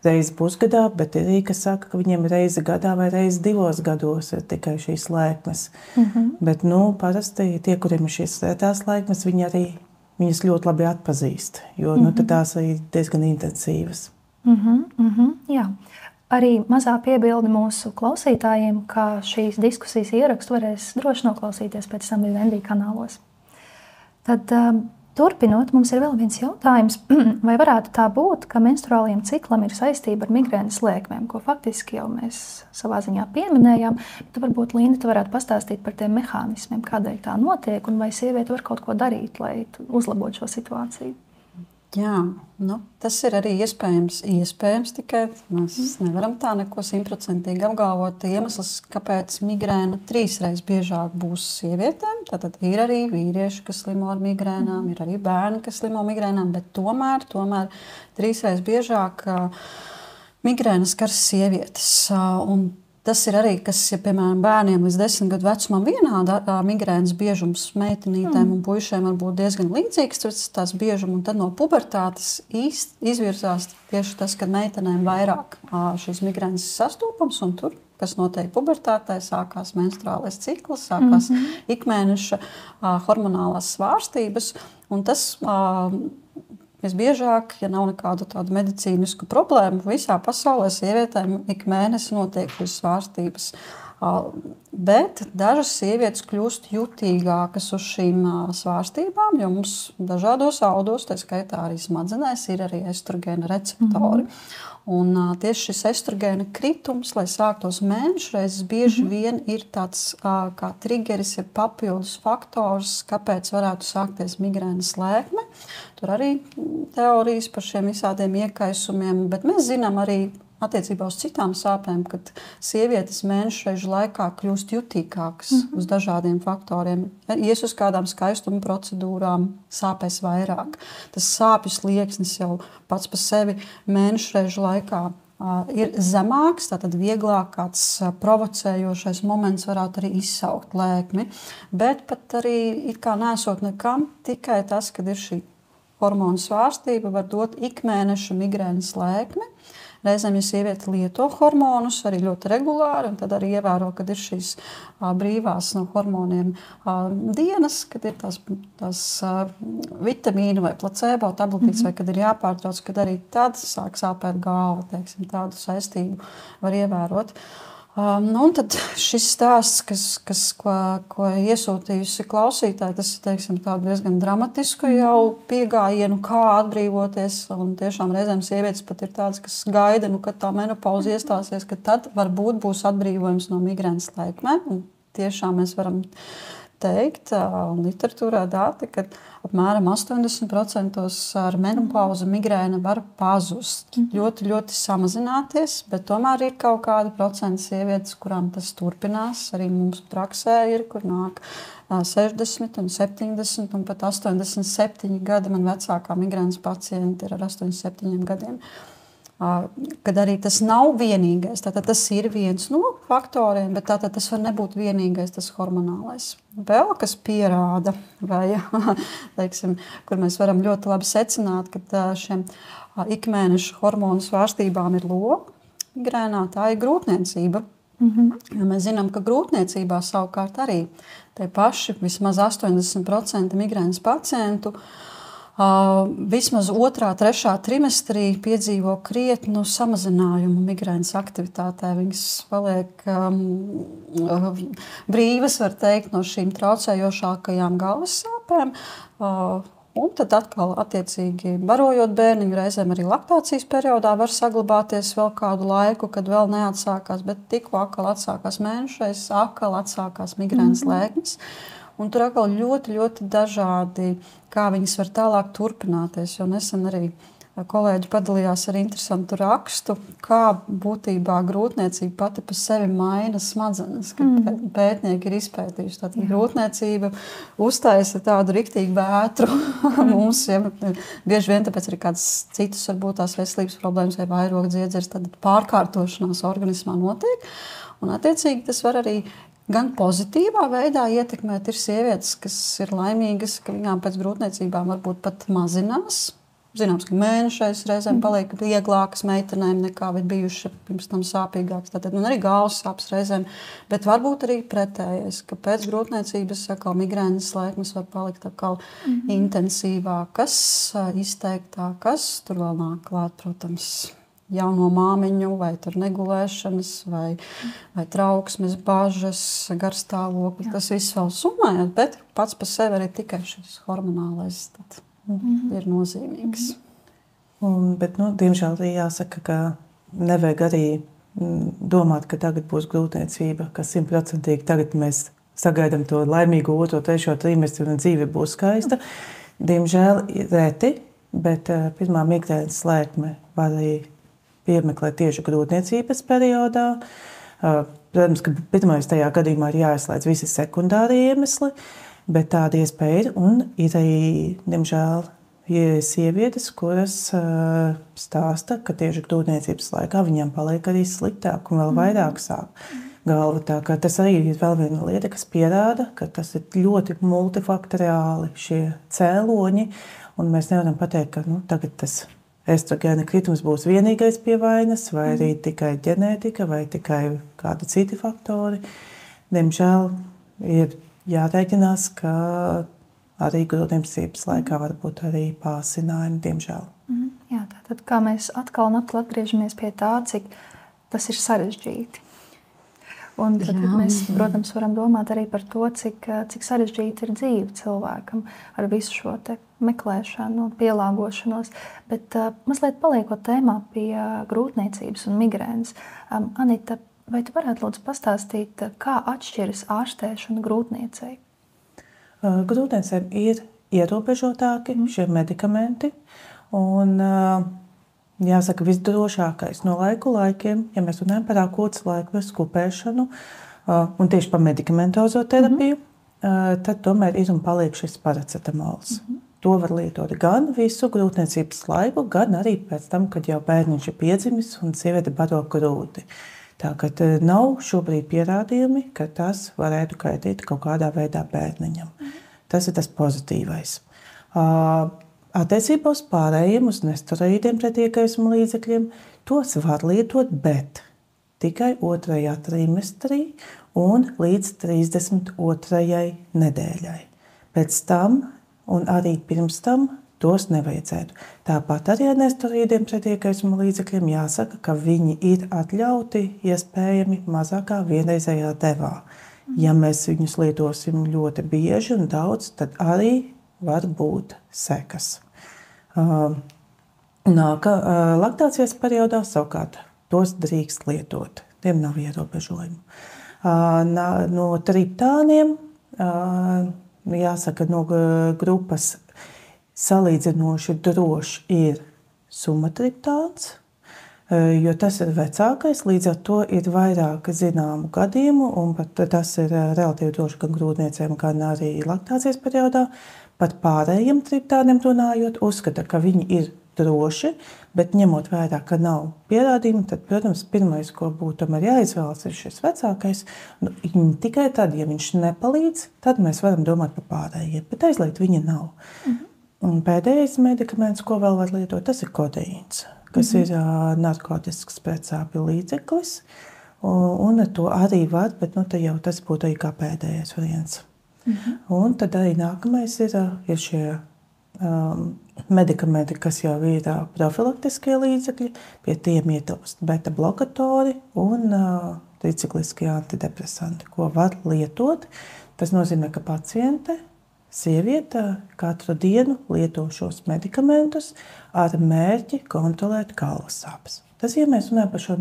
reizi pusgadā, bet ir arī, kas saka, ka viņiem reizi gadā vai reizi 2 gados ir tikai šīs lēkmes. Bet, parasti tie, kuriem ir šīs retās lēkmes, viņi arī viņas ļoti labi atpazīst, jo tad tās ir diezgan intensīvas. Jā. Arī mazā piebilde mūsu klausītājiem, ka šīs diskusijas ierakstu varēs droši noklausīties pēc tam Vivendi kanālos. Tad turpinot, mums ir vēl viens jautājums, vai varētu tā būt, ka menstruālajiem ciklam ir saistība ar migrēnas lēkmēm, ko faktiski jau mēs savā ziņā pieminējām, bet varbūt Linda tu varētu pastāstīt par tiem mehānismiem, kādēļ tā notiek, un vai sieviete var kaut ko darīt, lai uzlabotu šo situāciju. Jā, tas ir arī iespējams tikai mēs nevaram tā neko 100% apgalvot. Iemesls, kāpēc migrēna 3 reizes biežāk būs sievietēm, tātad ir arī vīrieši, kas slimo ar migrēnām, ir arī bērni, kas slimo migrēnām, bet tomēr 3 reizes biežāk migrēnas skars sievietes. Un tas ir arī, kas, ja, piemēram, bērniem līdz 10 gadu vecumam vienāda migrēnas biežums meitenītēm un puišiem var būt diezgan līdzīgs tās biežumu, un tad no pubertātes izvirzās tieši tas, ka meitenēm vairāk šīs migrēnas sastopams, un tur kas notiek pubertātē, sākās menstruālais cikls, sākās ikmēneša hormonālās svārstības. Un tas visbiežāk, ja nav nekādu tādu medicīnisku problēmu, visā pasaulē sievietēm ik mēnesi notiek šīs svārstības. Bet dažas sievietes kļūst jutīgākas uz šīm svārstībām, jo mums dažādos audos, tā skaitā arī smadzenēs, ir arī estrogēna receptori. Un tieši šis estrogēna kritums, lai sāktos mēnešreizes, bieži vien ir tāds kā trigeris, ir papildus faktors, kāpēc varētu sākties migrēnas lēkme. Tur arī teorijas par šiem visādiem iekaisumiem, bet mēs zinām arī attiecībā uz citām sāpēm, kad sievietes mēnešreižu laikā kļūst jutīgākas uz dažādiem faktoriem. Ies uz kādām skaistuma procedūrām, sāpēs vairāk. Tas sāpju slieksnis jau pats par sevi mēnešreižu laikā ir zemāks, tātad vieglāk kāds provocējošais moments varētu arī izsaukt lēkmi. Bet pat arī it kā nesot nekam, tikai tas, kad ir šī hormonu svārstība, var dot ikmēneša migrēnas lēkmi. Reizēm, ja sieviete lieto hormonus arī ļoti regulāri, un tad arī ievēro, kad ir šīs brīvās no hormoniem dienas, kad ir tās vitamīnu vai placebo tabletītes, vai kad ir jāpārtrauc, kad arī tad sāk sāpēt galva, teiksim, tādu saistību var ievērot. Un tad šis stāsts, ko iesūtījusi klausītāji, tas ir, teiksim, tādu diezgan dramatisku jau piegājienu, kā atbrīvoties. Un tiešām reizēm sievietes pat ir tādas, kas gaida, kad tā menopauze iestāsies, ka tad varbūt būs atbrīvojums no migrēnas lēkmēm. Un tiešām mēs varam teikt, un literatūrā dati, ka apmēram 80% ar menopauzi migrēna var pazust. Ļoti, ļoti samazināties, bet tomēr ir kaut kādi procenti sievietes, kurām tas turpinās. Arī mums praksē ir, kur nāk 60 un 70 un pat 87 gadi. Man vecākā migrēnas pacienti ir ar 87 gadiem. Kad arī tas nav vienīgais, tātad tas ir viens no faktoriem, bet tātad tas var nebūt vienīgais, tas hormonālais. Vēl kas pierāda, vai, teiksim, kur mēs varam ļoti labi secināt, ka šiem ikmēneša hormonu svārstībām ir loma migrēnā, tā ir grūtniecība. Jo mēs zinām, ka grūtniecībā savukārt arī tie paši vismaz 80% migrēnas pacientu vismaz 2., 3. trimestrī piedzīvo krietnu samazinājumu migrēnas aktivitātē. Viņas paliek brīvas, var teikt, no šīm traucējošākajām galvas sāpēm. Un tad atkal, attiecīgi, barojot bērniņu, reizēm arī laktācijas periodā var saglabāties vēl kādu laiku, kad vēl neatsākās, bet tikko atkal atsākās mēnešreiz, atkal atsākās migrēnas lēkmes. Un tur atkal ļoti, ļoti dažādi, kā viņas var tālāk turpināties. Jo nesen arī kolēģi padalījās ar interesantu rakstu, kā būtībā grūtniecība pati pa sevi maina smadzenes, kad pētnieki ir izpētījuši. Tātad grūtniecība uztaisa tādu riktīgu vētru mums, ja, bieži vien tāpēc arī kādas citas varbūt tās veselības problēmas vai vairogdziedzers, tad pārkārtošanās organismā notiek. Un attiecīgi tas var arī gan pozitīvā veidā ietekmēt. Ir sievietes, kas ir laimīgas, ka viņām pēc grūtniecībām varbūt pat mazinās. Zināms, ka mēnešais reizēm paliek vieglākas meitenēm nekā bijuši pirms tam sāpīgākas. Tātad arī galvas sāpes reizēm, bet varbūt arī pretējais, ka pēc grūtniecības atkal migrēnas lēkmes var palikt atkal intensīvākas, izteiktākas. Tur vēl nāk klāt, protams, jauno māmiņu, vai tur negulēšanas, vai trauksmes, bažas, garstāvokli. Tas viss vēl sumējot, bet pats par sevi arī tikai šis hormonālais tad ir nozīmīgs. Bet, diemžēl jāsaka, ka nevajag arī domāt, ka tagad būs grūtniecība, ka 100% tagad mēs sagaidām to laimīgo 2., 3. trimestri un dzīve būs skaista. Diemžēl reti, bet pirmā migrēnas lēkme var arī piemeklēt tieši grūtniecības periodā. Protams, ka pirmais tajā gadījumā ir jāizslēdz visi sekundārie iemesli, bet tāda iespēja ir. Un ir arī, diemžēl, sievietes, kuras stāsta, ka tieši grūtniecības laikā viņām paliek arī sliktāk un vēl vairāk sāp galva. Tā kā tas arī ir vēl viena lieta, kas pierāda, ka tas ir ļoti multifaktoriāli šie cēloņi, un mēs nevaram pateikt, ka tagad tas estrogēna kritums būs vienīgais pie vainas, vai arī tikai ģenētika, vai tikai kādi citi faktori. Diemžēl ir jārēķinās, ka arī grūtniecības laikā var būt arī pārsinājumi, diemžēl. Jā, tātad kā mēs atkal un atkal atgriežamies pie tā, cik tas ir sarežģīti. Un tad mēs, protams, varam domāt arī par to, cik sarežģīti ir dzīve cilvēkam ar visu šo te meklēšanu, pielāgošanos. Bet mazliet paliekot tēmā pie grūtniecības un migrēnas. Anita, vai tu varētu lūdzu pastāstīt, kā atšķiras ārstēšana grūtniecei? Grūtniecēm ir ierobežotāki šie medikamenti. Un jāsaka, visdrošākais no laikiem, ja mēs runājam par akūtas laikmes kupēšanu un tieši par medikamentozo terapiju, tad tomēr ir un paliek šis paracetamols. To var lietot gan visu grūtniecības laiku, gan arī pēc tam, kad jau bērniņš ir piedzimis un sieviete baro grūti. Tā kā nav šobrīd pierādījumi, ka tas varētu kaitīt kaut kādā veidā bērniņam. Tas ir tas pozitīvais. Attiecībā uz pārējiem, uz nesteroīdiem pret iekaisuma līdzekļiem, tos var lietot, bet tikai 2. trimestrī un līdz 32. nedēļai. Pēc tam un arī pirms tam tos nevajadzētu. Tāpat arī ar nesteroīdiem pret iekaisuma līdzekļiem jāsaka, ka viņi ir atļauti iespējami mazākā vienreizējā devā. Ja mēs viņus lietosim ļoti bieži un daudz, tad arī var būt sekas. Laktācijas periodā savukārt tos drīkst lietot. Tiem nav ierobežojumu. No triptāniem, jāsaka, no grupas salīdzinoši droši ir sumatriptāns, jo tas ir vecākais, līdz ar to ir vairāk zināmu gadījumu, un pat tas ir relatīvi droši gan grūtniecēm, gan arī laktācijas periodā. Par pārējiem triptāniem runājot, uzskata, ka viņi ir droši, bet ņemot vērā, ka nav pierādījumi, tad, protams, pirmais, ko būtu tomēr jāizvēlas, ir šis vecākais. Tikai tad, ja viņš nepalīdz, tad mēs varam domāt par pārējiem, bet aizliegt viņa nav. Un pēdējais medikaments, ko vēl var lietot, tas ir kodeīns, kas ir narkotisks pretsāpju līdzeklis, un to arī var, bet jau tas būtu arī kā pēdējais variants. Un tad arī nākamais ir šie medikamenti, kas jau ir profilaktiskie līdzekļi, pie tiem ietilpst beta blokatori un tricikliskie antidepresanti, ko var lietot. Tas nozīmē, ka paciente, sieviete katru dienu lieto šos medikamentus ar mērķi kontrolēt galvas sāpes. Tas, ja mēs runājam par šo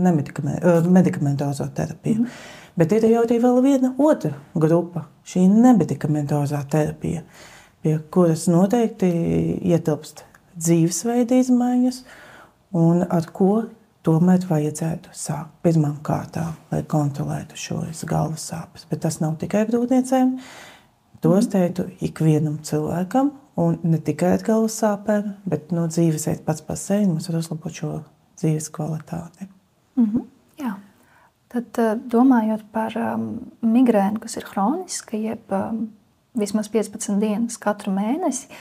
medikamentozo terapiju. Bet ir jau arī vēl viena otra grupa, šī nemedikamentozā terapija, pie kuras noteikti ietilpst dzīvesveida izmaiņas un ar ko tomēr vajadzētu sākt pirmām kārtām, lai kontrolētu šos galvas sāpes. Bet tas nav tikai grūtniecēm, to es teiktu ikvienam cilvēkam, un ne tikai ar galvas sāpēm, bet no dzīvesveida pats par sevi mums var uzlabot šo dzīves kvalitāti. Jā. Tad domājot par migrēnu, kas ir hroniska, jeb vismaz 15 dienas katru mēnesi,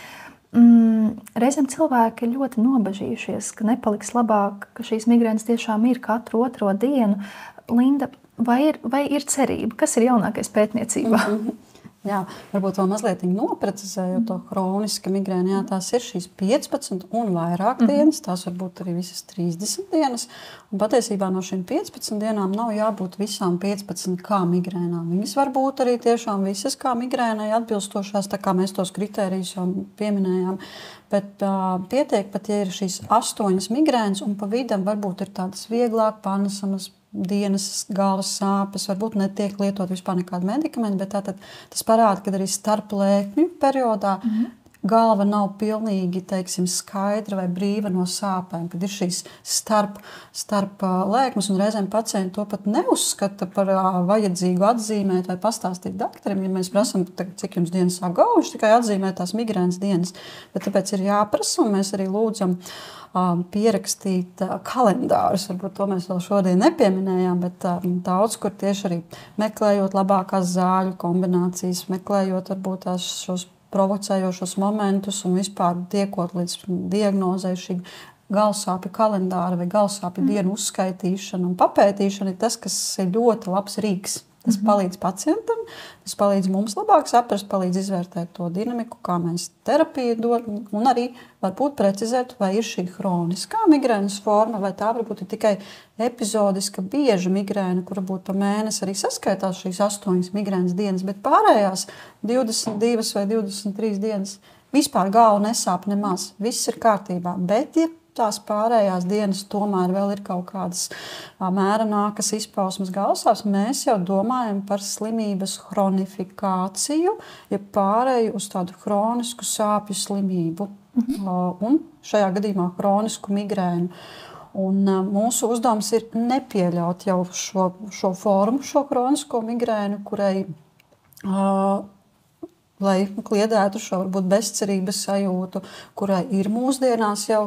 reizēm cilvēki ir ļoti nobažījušies, ka nepaliks labāk, ka šīs migrēnas tiešām ir katru otro dienu. Linda, vai ir cerība? Kas ir jaunākais pētniecībā? Jā, varbūt vēl mazliet noprecizējot to hroniska migrēna. Jā, tās ir šīs 15 un vairāk dienas, tās varbūt arī visas 30 dienas. Un patiesībā no šīm 15 dienām nav jābūt visām 15 kā migrēnām. Viņas var būt arī tiešām visas kā migrēnai atbilstošās, tā kā mēs tos kritērijus jau pieminējām. Bet pietiek pat, ja ir šīs 8 migrēnas un pa vidam varbūt ir tādas vieglāk panesamas dienas galvas sāpes, varbūt netiek lietot vispār nekādi medikamenti, bet tātad tas parāda, ka arī starp lēkmju periodā galva nav pilnīgi, teiksim, skaidra vai brīva no sāpēm, kad ir šīs starp lēkmes, un reizēm pacienti to pat neuzskata par vajadzīgu atzīmēt vai pastāstīt doktoram, ja mēs prasam, cik jums dienas sāp galva, viņš tikai atzīmē tās migrēnas dienas, bet tāpēc ir jāprasa, un mēs arī lūdzam pierakstīt kalendārus. Varbūt to mēs vēl šodien nepieminējām, bet daudz, kur tieši arī meklējot labākās zāļu kombinācijas, meklējot varbūt šos provocējošos momentus un vispār tiekot līdz diagnozei šī galvasāpju kalendāra vai galvasāpju dienu uzskaitīšana un papētīšana ir tas, kas ir ļoti labs rīks. Tas palīdz pacientam, tas palīdz mums labāk saprast, palīdz izvērtēt to dinamiku, kā mēs terapiju dodam, un arī varbūt precizēt, vai ir šī hroniskā migrēnas forma, vai tā varbūt ir tikai epizodiska, bieža migrēna, kura būtu pa mēnesi arī saskaitās šīs 8 migrēnas dienas, bet pārējās 22 vai 23 dienas vispār galva nesāp nemaz. Viss ir kārtībā, bet ja tās pārējās dienas tomēr vēl ir kaut kādas mērenākas izpausmes galvasāpes, mēs jau domājam par slimības hronifikāciju, ja pārēju uz tādu hronisku sāpju slimību. Un šajā gadījumā hronisku migrēnu. Un mūsu uzdevums ir nepieļaut jau šo formu, šo hronisko migrēnu, kurai lai kliedētu šo varbūt bezcerības sajūtu, kurai ir mūsdienās jau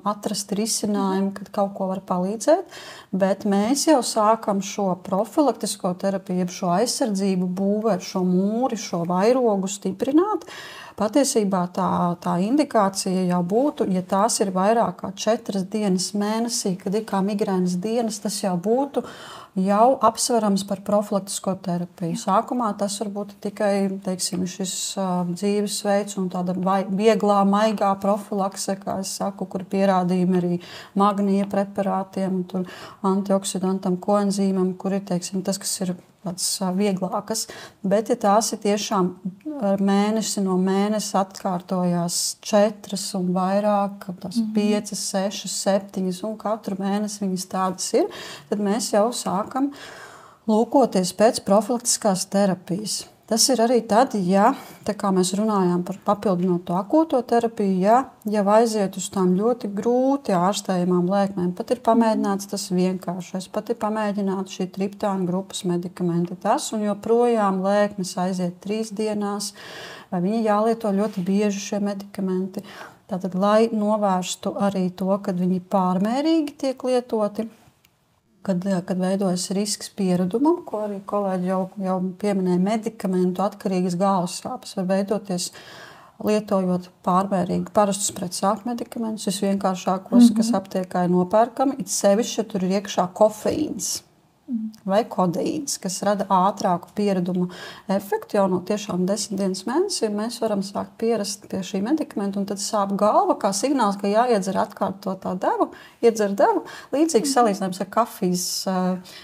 atrast risinājumu, kad kaut ko var palīdzēt, bet mēs jau sākam šo profilaktisko terapiju, šo aizsardzību būvēt, šo mūri, šo vairogu stiprināt. Patiesībā tā indikācija jau būtu, ja tās ir vairāk kā 4 dienas mēnesī, kad ir kā migrēnas dienas, tas jau būtu jau apsverams par profilaktisko terapiju. Sākumā tas var būt tikai, teiksim, šis dzīvesveids un tāda vieglā, maigā profilakse, kā es saku, kur pierādījumi arī magnija preparātiem, tur antioksidantam, koenzīmam, kur ir, teiksim, tas, kas ir tāds vieglākas, bet ja tās ir tiešām mēnesi no mēnesi atkārtojās 4 un vairāk, tās 5, 6, 7 un katru mēnesi viņas tādas ir, tad mēs jau sākam lūkoties pēc profilaktiskās terapijas. Tas ir arī tad, ja, tā kā mēs runājām par papildinot to akūto terapiju, ja aiziet uz tām ļoti grūti ārstējamām lēkmēm, pat ir pamēģināts tas vienkāršais, pat ir pamēģināts šī triptāna grupas medikamenti tas, un joprojām lēkmes aiziet 3 dienās, vai viņi jālieto ļoti bieži šie medikamenti. Tātad, lai novērstu arī to, kad viņi pārmērīgi tiek lietoti, kad veidojas risks pieredumam, ko arī kolēģi jau pieminēja, medikamentu atkarīgas galvassāpes var veidoties lietojot pārmērīgi parastus pretsāpju medikamentus, visvienkāršākos, kas aptiekā ir nopērkami, it sevišķi, ja tur ir iekšā kofeīns vai kodeīns, kas rada ātrāku pieredumu efektu. Jau no tiešām 10 dienas mēnesī mēs varam sākt pierast pie šī medikamenta, un tad sāp galva kā signāls, ka jāiedzer atkārtotā devu, iedzer devu. Līdzīgs salīdzinājums ar kafijas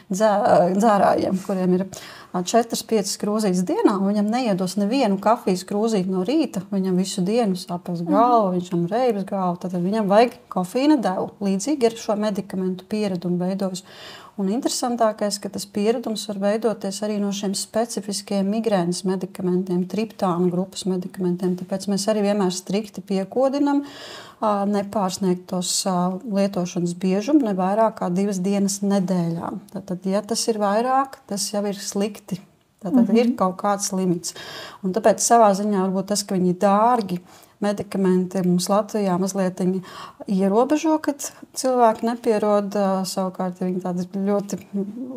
dzērājiem, kuriem ir 4-5 krūzītes dienā, un viņam neiedos nevienu kafijas krūzīti no rīta, viņam visu dienu sāpes galva, viņam reibas galva, tad viņam vajag kofīna devu. Līdzīgi ar šo medikamentu pieredumu veidojas. Un interesantākais, ka tas pieredums var veidoties arī no šiem specifiskiem migrēnas medikamentiem, triptāna grupas medikamentiem. Tāpēc mēs arī vienmēr strikti piekodinam nepārsniegt tos lietošanas biežumu ne vairāk kā 2 dienas nedēļā. Tātad, ja tas ir vairāk, tas jau ir slikti. Tātad ir kaut kāds limits. Un tāpēc savā ziņā varbūt tas, ka viņi ir dārgi, medikamenti mums Latvijā mazliet ierobežo, kad cilvēki nepierod, savukārt viņi tādi ļoti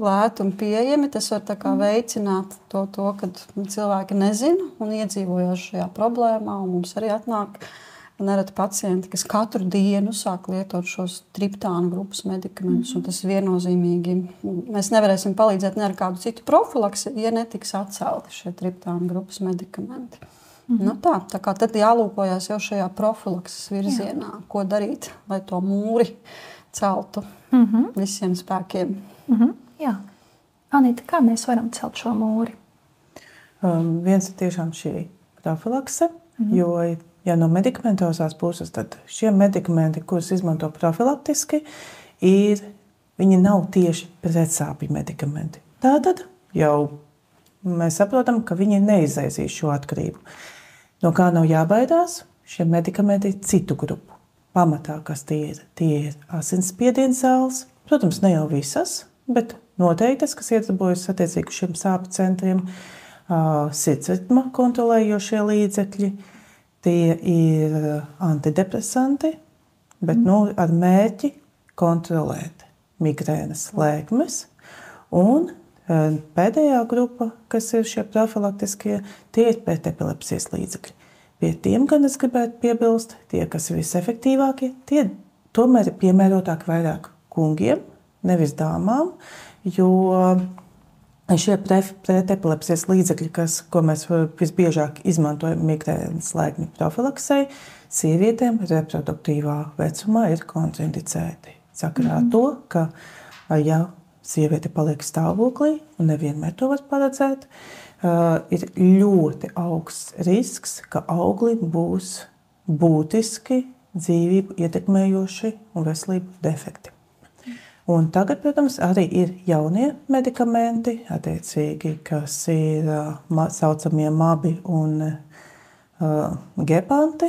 lēti un pieejami. Tas var tā kā veicināt to, kad cilvēki nezina un iedzīvojās šajā problēmā, un mums arī atnāk nereti pacienti, kas katru dienu sāk lietot šos triptāna grupas medikamentus, un tas viennozīmīgi mēs nevarēsim palīdzēt ne ar kādu citu profilaksi, ja netiks atcelti šie triptāna grupas medikamenti. Nu tā kā tad jālūkojas jau šajā profilakses virzienā, ko darīt, lai to mūri celtu visiem spēkiem. Jā. Anita, kā mēs varam celt šo mūri? Viens ir tiešām šī profilakse, jo ja no medikamentozās puses, tad šie medikamenti, kurus izmanto profilaktiski, viņi nav tieši pretsāpju medikamenti. Tātad jau mēs saprotam, ka viņi neizraisīs šo atkarību. No kā nav jābaidās, šie medikamenti ir citu grupu. Pamatā, kas tie ir asinsspiediena zāles. Protams, ne jau visas, bet noteiktas, kas iedarbojas attiecīgi uz šiem sāpju centriem, sirdsritma kontrolējošie līdzekļi. Tie ir antidepresanti, bet ar mērķi kontrolēt migrēnas lēkmes. Un pēdējā grupa, kas ir šie profilaktiskie, tie ir pret epilepsijas līdzekļi. Pie tiem, gan es gribētu piebilst, tie, kas ir visefektīvākie, tie tomēr ir piemērotāk vairāk kungiem, nevis dāmām, jo šie pretepilepsijas līdzekļi, ko mēs visbiežāk izmantojam migrēnas lēkņu profilaksei, sievietēm reproduktīvā vecumā ir kontraindicēti. Sakarā to, ka, ja sieviete paliek stāvoklī, un nevienmēr to var paredzēt, ir ļoti augsts risks, ka auglim būs būtiski dzīvību ietekmējoši un veselību defekti. Un tagad, protams, arī ir jaunie medikamenti, attiecīgi, kas ir saucamie MABI un gepanti,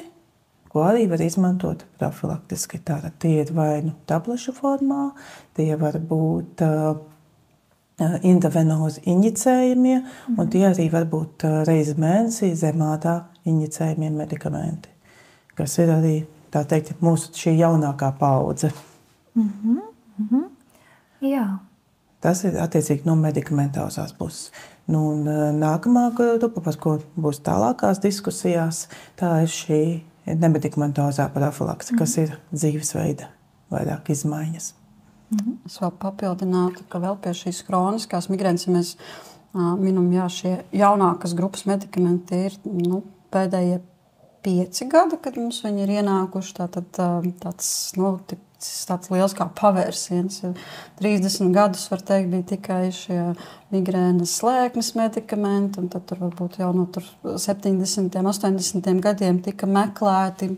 ko arī var izmantot profilaktiski. Tātad tie ir vai nu tablešu formā, tie var būt intravenozi injicējumie, un tie arī var būt reizi mēnesī zemādā injicējumie medikamenti, kas ir arī, tā teikt, mūsu šī jaunākā paudze. Jā. Tas ir attiecīgi no medikamentozās puses. Un nākamā grupa, par ko būs tālākās diskusijās, tā ir šī nemedikamentozā profilakse, kas ir dzīvesveida vairāk izmaiņas. Es vēl papildinātu, ka vēl pie šīs kroniskās migrēnas, ja mēs minam, šie jaunākas grupas medikamenti ir pēdējie 5 gadi, kad mums viņi ir ienākuši. Tāds liels kā pavērsiens. 30 gadus, var teikt, bija tikai šie migrēnas slēkmes medikamenti, un tad tur varbūt jau no 70. 80. gadiem tika meklēti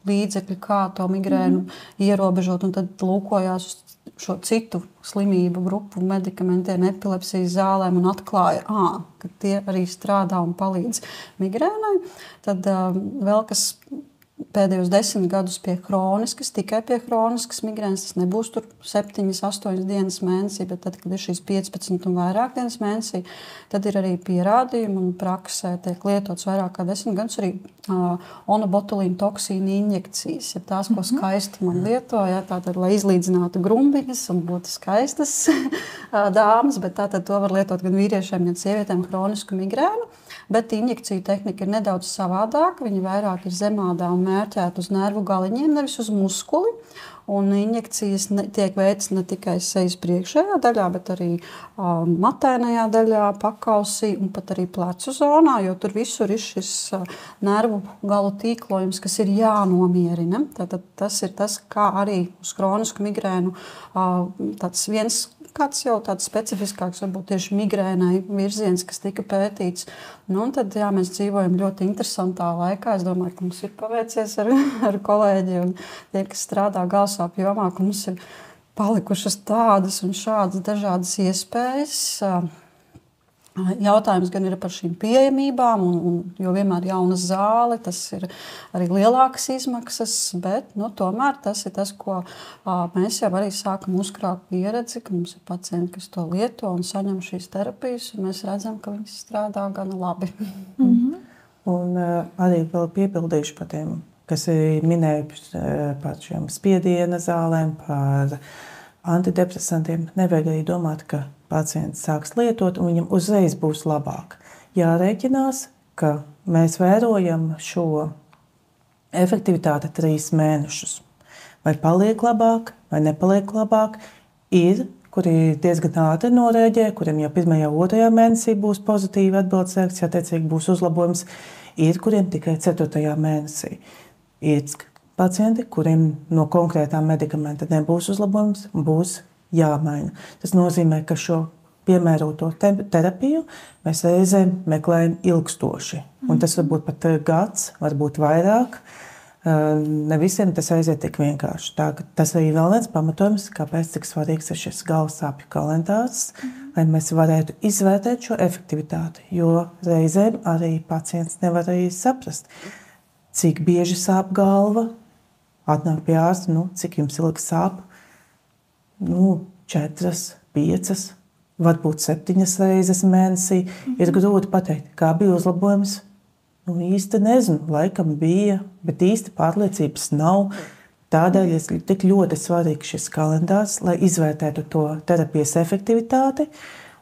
līdzekļi, kā to migrēnu ierobežot, un tad lūkojās uz šo citu slimību grupu medikamentiem, epilepsijas zālēm, un atklāja, ka tie arī strādā un palīdz migrēnai. Tad vēl kas pēdējos 10 gadus pie hroniskas, tikai pie hroniskas migrēnas, tas nebūs tur 7, 8 dienas mēnesī, bet tad, kad ir šīs 15 un vairāk dienas mēnesī, tad ir arī pierādījumi un praksē tiek lietots vairāk kā 10 gadus arī onobotulīna toksīna injekcijas. Ja tās, ko skaisti man lieto, tātad, lai izlīdzinātu grumbiņas un būtu skaistas dāmas, bet tātad to var lietot gan vīriešiem, gan sievietēm hronisku migrēnu. Bet injekciju tehnika ir nedaudz savādāka. Viņa vairāk ir zemādā un mērķēta uz nervu galiņiem, nevis uz muskuli. Un injekcijas tiek veikts ne tikai sejas priekšējā daļā, bet arī matēnajā daļā, pakausī un pat arī plecu zonā, jo tur visur ir šis nervu galu tīklojums, kas ir jānomierina. Tātad tas ir tas, kā arī uz kronisku migrēnu tāds viens kāds jau tāds specifiskāks, varbūt tieši migrēnai virziens, kas tika pētīts. Un tad, mēs dzīvojam ļoti interesantā laikā. Es domāju, ka mums ir paveicies ar kolēģi un tie, kas strādā galvasāpju jomā, ka mums ir palikušas tādas un šādas dažādas iespējas. Jautājums gan ir par šīm pieejamībām, jo vienmēr jauna zāle, tas ir arī lielākas izmaksas, bet tomēr tas ir tas, ko mēs jau arī sākam uzkrāt pieredzi, ka mums ir pacienti, kas to lieto un saņem šīs terapijas, un mēs redzam, ka viņas strādā gan labi. Un arī vēl piebildīšu par tiem, kas ir minējuši par šiem spiediena zālēm, par antidepresantiem. Nevajag arī domāt, ka pacients sāks lietot un viņam uzreiz būs labāk. Jārēķinās, ka mēs vērojam šo efektivitāti 3 mēnešus. Vai paliek labāk, vai nepaliek labāk. Ir, kuri diezgan ātri norēģē, kuriem jau 1. 2. mēnesī būs pozitīva atbildes reakcija, attiecīgi būs uzlabojums. Ir, kuriem tikai 4. mēnesī. Ir pacienti, kuriem no konkrētā medikamenta nebūs uzlabojums, būs jāmaina. Tas nozīmē, ka šo piemēroto terapiju mēs reizēm meklējam ilgstoši. Un tas var būt pat gads, varbūt vairāk. Ne visiem tas aiziet tik vienkārši. Tas arī vēl viens pamatojums, kāpēc tik svarīgs ir šis galvassāpju kalendārs, lai mēs varētu izvērtēt šo efektivitāti. Jo reizēm arī pacients nevar arī saprast, cik bieži sāp galva, atnāk pie ārsta, cik jums ilgi sāp. 4, 5, varbūt 7 reizes mēnesī. Ir grūti pateikt, kā bija uzlabojums. Īsti nezinu, laikam bija, bet īsti pārliecības nav. Tādēļ ir tik ļoti svarīgs šis kalendārs, lai izvērtētu to terapijas efektivitāti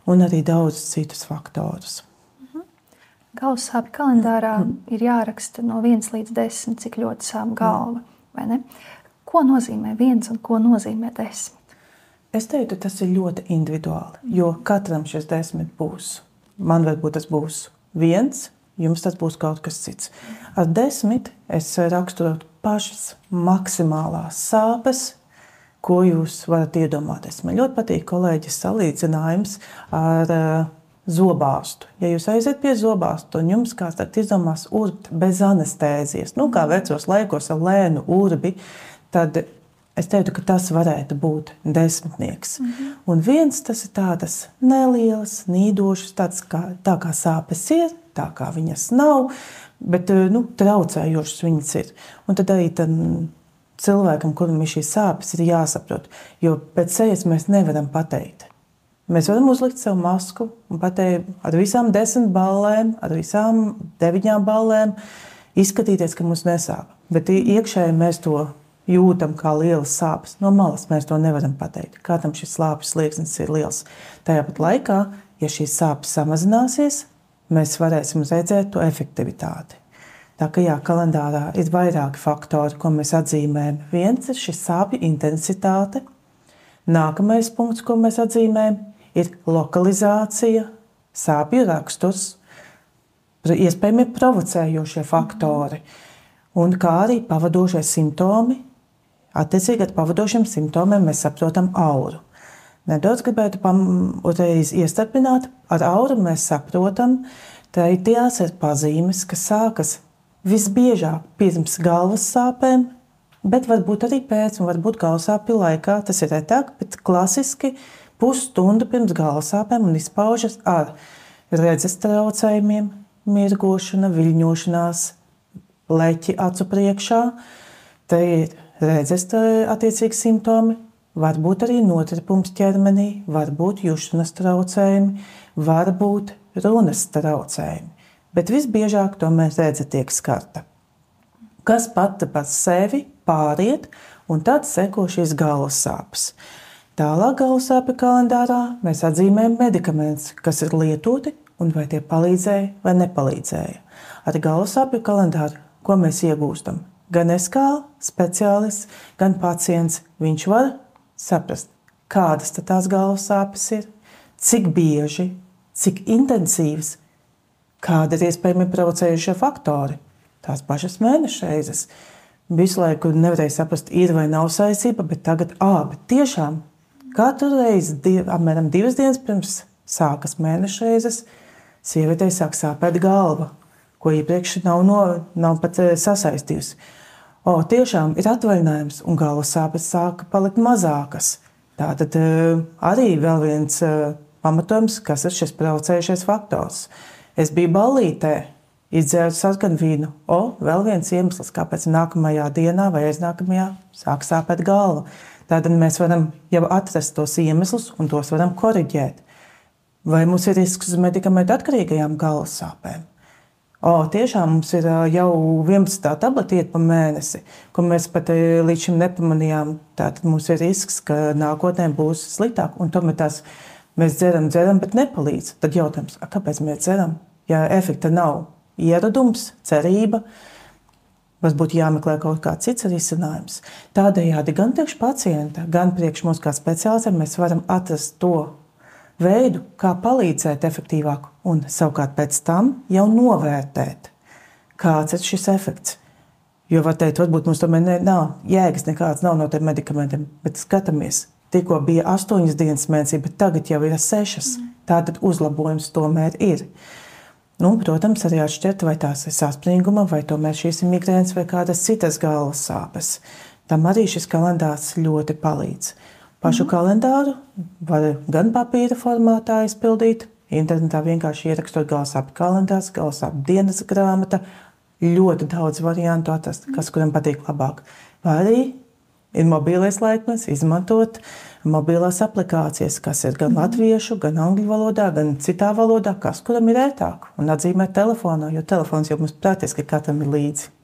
un arī daudzus citus faktorus. Galvassāpju kalendārā ir jāraksta no 1 līdz 10, cik ļoti sāp galva, vai ne? Ko nozīmē 1 un ko nozīmē 10? Es teiktu, tas ir ļoti individuāli, jo katram šis 10 būs. Man varbūt tas būs 1, jums tas būs kaut kas cits. Ar 10 es raksturotu pašas maksimālās sāpes, ko jūs varat iedomāties. Man ļoti patīk kolēģis salīdzinājums ar zobārstu. Ja jūs aiziet pie zobārsta un jums kāds tagad izdomās urbt bez anestēzijas, kā vecos laikos ar lēnu urbi, tad es teiktu, ka tas varētu būt 10. Un 1 tas ir tādas nelielas, nīdošas, tā kā sāpes ir, tā kā viņas nav, bet traucējošas viņas ir. Un tad arī cilvēkam, kuram ir šīs sāpes, ir jāsaprot, jo pēc sejas mēs nevaram pateikt. Mēs varam uzlikt sev masku un pateikt ar visām 10 ballēm, ar visām 9 ballēm, izskatīties, ka mums nesāp. Bet iekšēji mēs to jūtam kā lielas sāpes. No malas mēs to nevaram pateikt. Kādam šis sāpju slieksnis ir liels. Tajā pat laikā, ja šīs sāpes samazināsies, mēs varēsim redzēt to efektivitāti. Tā kā kalendārā ir vairāki faktori, ko mēs atzīmējam. 1 ir šis sāpju intensitāte. Nākamais punkts, ko mēs atzīmējam, ir lokalizācija, sāpju raksturs, iespējami provocējošie faktori, un kā arī pavadošie simptomi. Attiecīgi ar pavadošiem simptomiem mēs saprotam auru. Nedaudz gribētu uzreiz iestarpināt, ar auru mēs saprotam, tajās ir pazīmes, kas sākas visbiežāk pirms galvas sāpēm, bet varbūt arī pēc, un varbūt galvasāpju laikā, tas ir retāk, bet klasiski pusstundu pirms galvasāpēm un izpaužas ar redzes traucējumiem, mirgošana, viļņošanās, leķi acu priekšā. Te ir redzes attiecīgi simptomi, varbūt arī notirpums ķermenī, varbūt jušanas traucējumi, varbūt runas traucējumi. Bet visbiežāk tomēr redze tiek skarta. Kas pati par sevi pāriet, un tad seko šīs galvas sāpes. Tālāk galvassāpju kalendārā mēs atzīmējam medikamentus, kas ir lietoti un vai tie palīdzēja vai nepalīdzēja. Ar galvassāpju kalendāru, ko mēs iegūstam? Gan es kā speciālists, gan pacients, viņš var saprast, kādas tad tās galvassāpes ir, cik bieži, cik intensīvas, kāda ir iespējami provocējušie faktori, tās pašas mēnešreizes. Visu laiku nevarēja saprast, ir vai nav saistība, bet tagad, bet tiešām, katru reizi, apmēram 2 dienas pirms sākas mēnešreizes, sievietei sāk sāpēt galva, ko iepriekš nav pat sasaistījusi. Tiešām ir atvaļinājums, un galvas sāpes sāka palikt mazākas. Tātad arī vēl viens pamatojums, kas ir šis provocējušais faktors. Es biju ballītē, izdzēru sarkanvīnu, vēl viens iemesls, kāpēc nākamajā dienā vai aiznākamajā sāk sāpēt galva. Tātad mēs varam jau atrast tos iemeslus un tos varam koriģēt. Vai mums ir risks uz medikamentu atkarīgajām galvas sāpēm? Tiešām mums ir jau 11. tableta iet pa mēnesi, ko mēs pat līdz šim nepamanījām. Tātad mums ir risks, ka nākotnē būs sliktāk, un tomēr tās mēs dzeram, bet nepalīdz. Tad jautājums, kāpēc mēs dzeram? Ja efekta nav, ieradums, cerība, varbūt jāmeklē kaut kāds cits risinājums. Tādējādi gan priekš pacienta, gan priekš mums kā speciālistiem mēs varam atrast to veidu, kā palīdzēt efektīvāk un savukārt pēc tam jau novērtēt, kāds ir šis efekts. Jo var teikt, varbūt mums tomēr nav jēgas nekāds nav no tiem medikamentiem, bet skatāmies, tikko bija 8 dienas mēnesī, bet tagad jau ir 6. Tātad uzlabojums tomēr ir. Protams, arī atšķirt, vai tās ir saspringuma, vai tomēr šīs ir migrēnas vai kādas citas galvas sāpes. Tam arī šis kalendārs ļoti palīdz. Pašu kalendāru var gan papīra formātā izpildīt, internetā vienkārši ierakstot galvassāpju kalendārs, galvassāpju dienas grāmata, ļoti daudz variantu atrast, kas kuram patīk labāk. Vai arī ir mobilais laikmets, izmantot mobilās aplikācijas, kas ir gan latviešu, gan angļu valodā, gan citā valodā, kas kuram ir ētāk, un atzīmēt telefonā, jo telefons jau mums praktiski katram ir līdzi.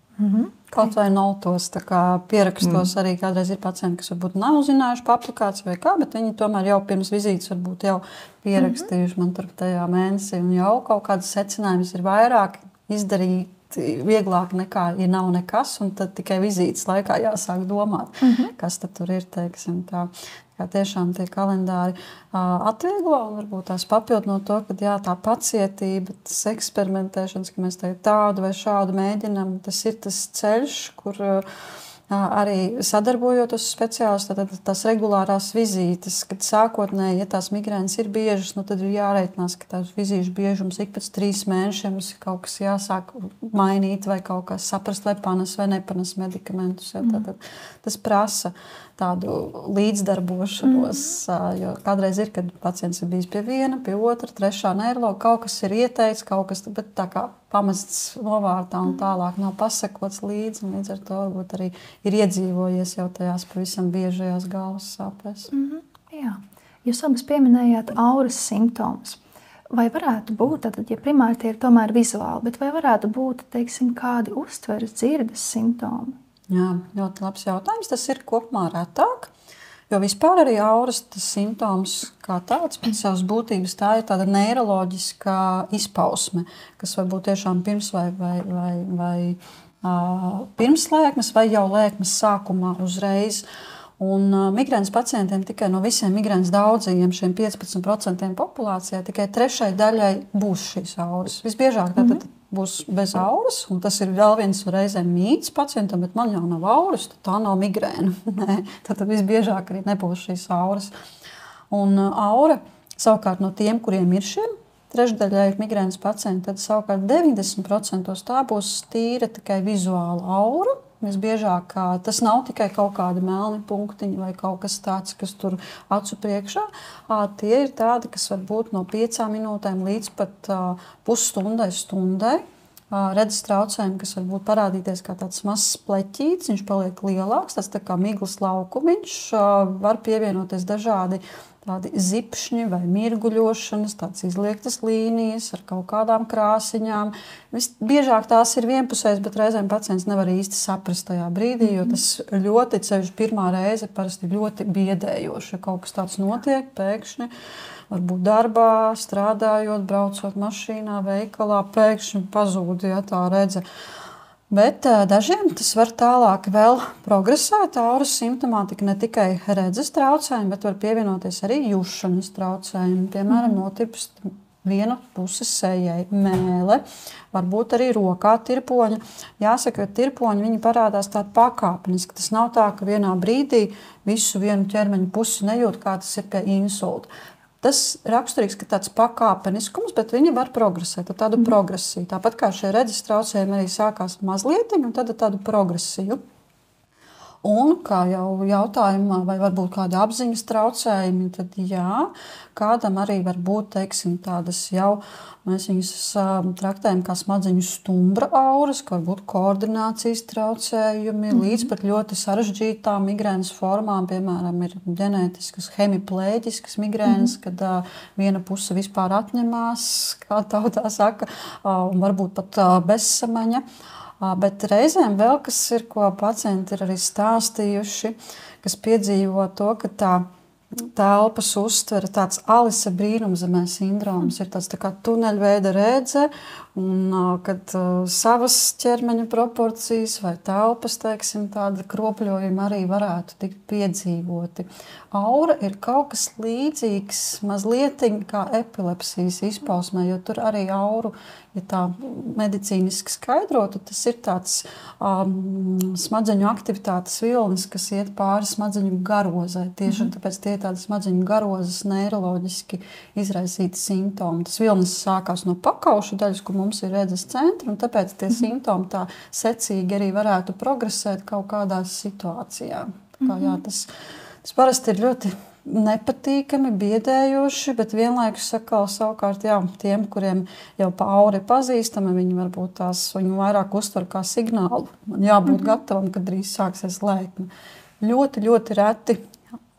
Kaut vai notos, pierakstos arī kādreiz ir pacienti, kas varbūt nav zinājuši pa aplikāciju vai kā, bet viņi tomēr jau pirms vizītes varbūt jau pierakstījuši man tur tajā mēnesī, un jau kaut kādas secinājumas ir vairāk izdarīja vieglāk nekā, ja nav nekas, un tad tikai vizītes laikā jāsāk domāt, kas tad tur ir, teiksim tā. Kā tiešām tie kalendāri atvieglo un varbūt tās papildinot to, ka jā, tā pacietība, tas eksperimentēšanas, ka mēs tādu vai šādu mēģinām, tas ir tas ceļš, kur arī sadarbojoties ar speciālistu, tad tās regulārās vizītes, kad sākotnēji, ja tās migrēnas ir biežas, tad ir jāreitinās, ka tās vizīšu biežums ik pēc 3 mēnešiem mums ir kaut kas jāsāk mainīt vai kaut kas saprast, vai panes vai nepanes medikamentus. Ja? Tad tas prasa tādu līdzdarbošanos, jo kādreiz ir, kad pacients ir bijis pie viena, pie otra, trešā neirologa, kaut kas ir ieteikts, kaut kas, bet tā kā pamests novārtā un tālāk nav pasekots līdzi, un līdz ar to varbūt arī ir iedzīvojies jau tajās pavisam biežajās galvas sāpēs. Jā, jūs abas pieminējāt auras simptomus. Vai varētu būt, tad, ja primāri tie ir tomēr vizuāli, bet vai varētu būt, teiksim, kādi uztveres dzirdes simptomi? Jā, ļoti labs jautājums. Tas ir kopumā retāk, jo vispār arī auras simptoms kā tāds pēc savas būtības tā ir tāda neiroloģiskā izpausme, kas var būt tiešām pirms vai pirms lēkmes vai jau lēkmes sākumā uzreiz. Un migrēnas pacientiem tikai no visiem migrēnas daudzajiem, šiem 15% populācijā, tikai 3. daļai būs šīs auras. Visbiežāk tad būs bez auras, un tas ir vēl viens reizēm mīts pacientam, bet man jau nav auras, tad tā nav migrēna. Nē, tad visbiežāk arī nebūs šīs auras. Un aura, savukārt no tiem, kuriem ir šiem trešdaļai migrēnas pacienti, tad savukārt 90% tā būs tīra tikai vizuāla aura. Visbiežāk tas nav tikai kaut kādi melni punktiņi vai kaut kas tāds, kas tur acu priekšā. Tie ir tādi, kas var būt no 5 minūtēm līdz pat pusstundai, stundai. Redzes traucējumi, kas var būt parādīties kā tāds mazs pleķītis, viņš paliek lielāks, tas tā kā miglas laukumiņš, var pievienoties dažādi tādi zipšņi vai mirguļošanas, tādas izliektas līnijas ar kaut kādām krāsiņām. Biežāk tās ir vienpusējas, bet reizēm pacients nevar īsti saprast tajā brīdī, jo tas ļoti ceļš pirmā reize parasti ļoti biedējoši. Ja kaut kas tāds notiek pēkšņi, varbūt darbā, strādājot, braucot mašīnā, veikalā, pēkšņi pazūd, ja tā redze. Bet dažiem tas var tālāk vēl progresēt. Auras simptomātika ne tikai redzes traucējumi, bet var pievienoties arī jušanas traucējumi. Piemēram, notirpst viena puse sejai, mēle, varbūt arī rokā tirpoņa. Jāsaka, ka tirpoņi viņi parādās tādi pakāpeniski. Tas nav tā, ka vienā brīdī visu vienu ķermeņa pusi nejūt, kā tas ir pie insulta. Tas raksturīgs, ka tāds pakāpeniskums, bet viņi var progresēt, ar tādu progresiju. Tāpat kā šie redzes traucējumi arī sākās mazlietiņi, un tad ar tādu progresiju. Un, kā jau jautājumā, vai varbūt kādi apziņas traucējumi, tad jā, kādam arī var būt, teiksim, tādas jau, mēs viņus traktējam kā smadzeņu stumbra auras, kā varbūt koordinācijas traucējumi, līdz pat ļoti sarežģītām migrēnas formām, piemēram, ir ģenētiskas, hemiplēģiskas migrēnas, kad viena puse vispār atņemās, kā tautā saka, un varbūt pat bezsamaņa. Bet reizēm vēl, kas ir, ko pacienti ir arī stāstījuši, kas piedzīvo to, ka tā telpas uztvere, tāds Alisa brīnumzemē sindroms, ir tāds tā kā tuneļveida redze, un kad savas ķermeņa proporcijas vai telpas, teiksim, tāda kropļojuma arī varētu tikt piedzīvoti. Aura ir kaut kas līdzīgs mazlietiņ kā epilepsijas izpausmē, jo tur arī auru, ja tā medicīniski skaidrotu, tas ir tāds smadzeņu aktivitātes vilnis, kas iet pāri smadzeņu garozai. Tieši tāpēc tie ir tādi smadzeņu garozes neiroloģiski izraisīti simptomi. Tas vilnis sākās no pakauša daļas, kur mums ir redzes centri, un tāpēc tie simptomi tā secīgi arī varētu progresēt kaut kādās situācijām. Jā, tas parasti ir ļoti nepatīkami, biedējoši, bet vienlaikus savukārt jā, tiem, kuriem jau aura ir pazīstama, viņi varbūt viņu vairāk uztver kā signālu. Man jābūt gatavam, kad drīz sāksies lēkme. Ļoti, ļoti reti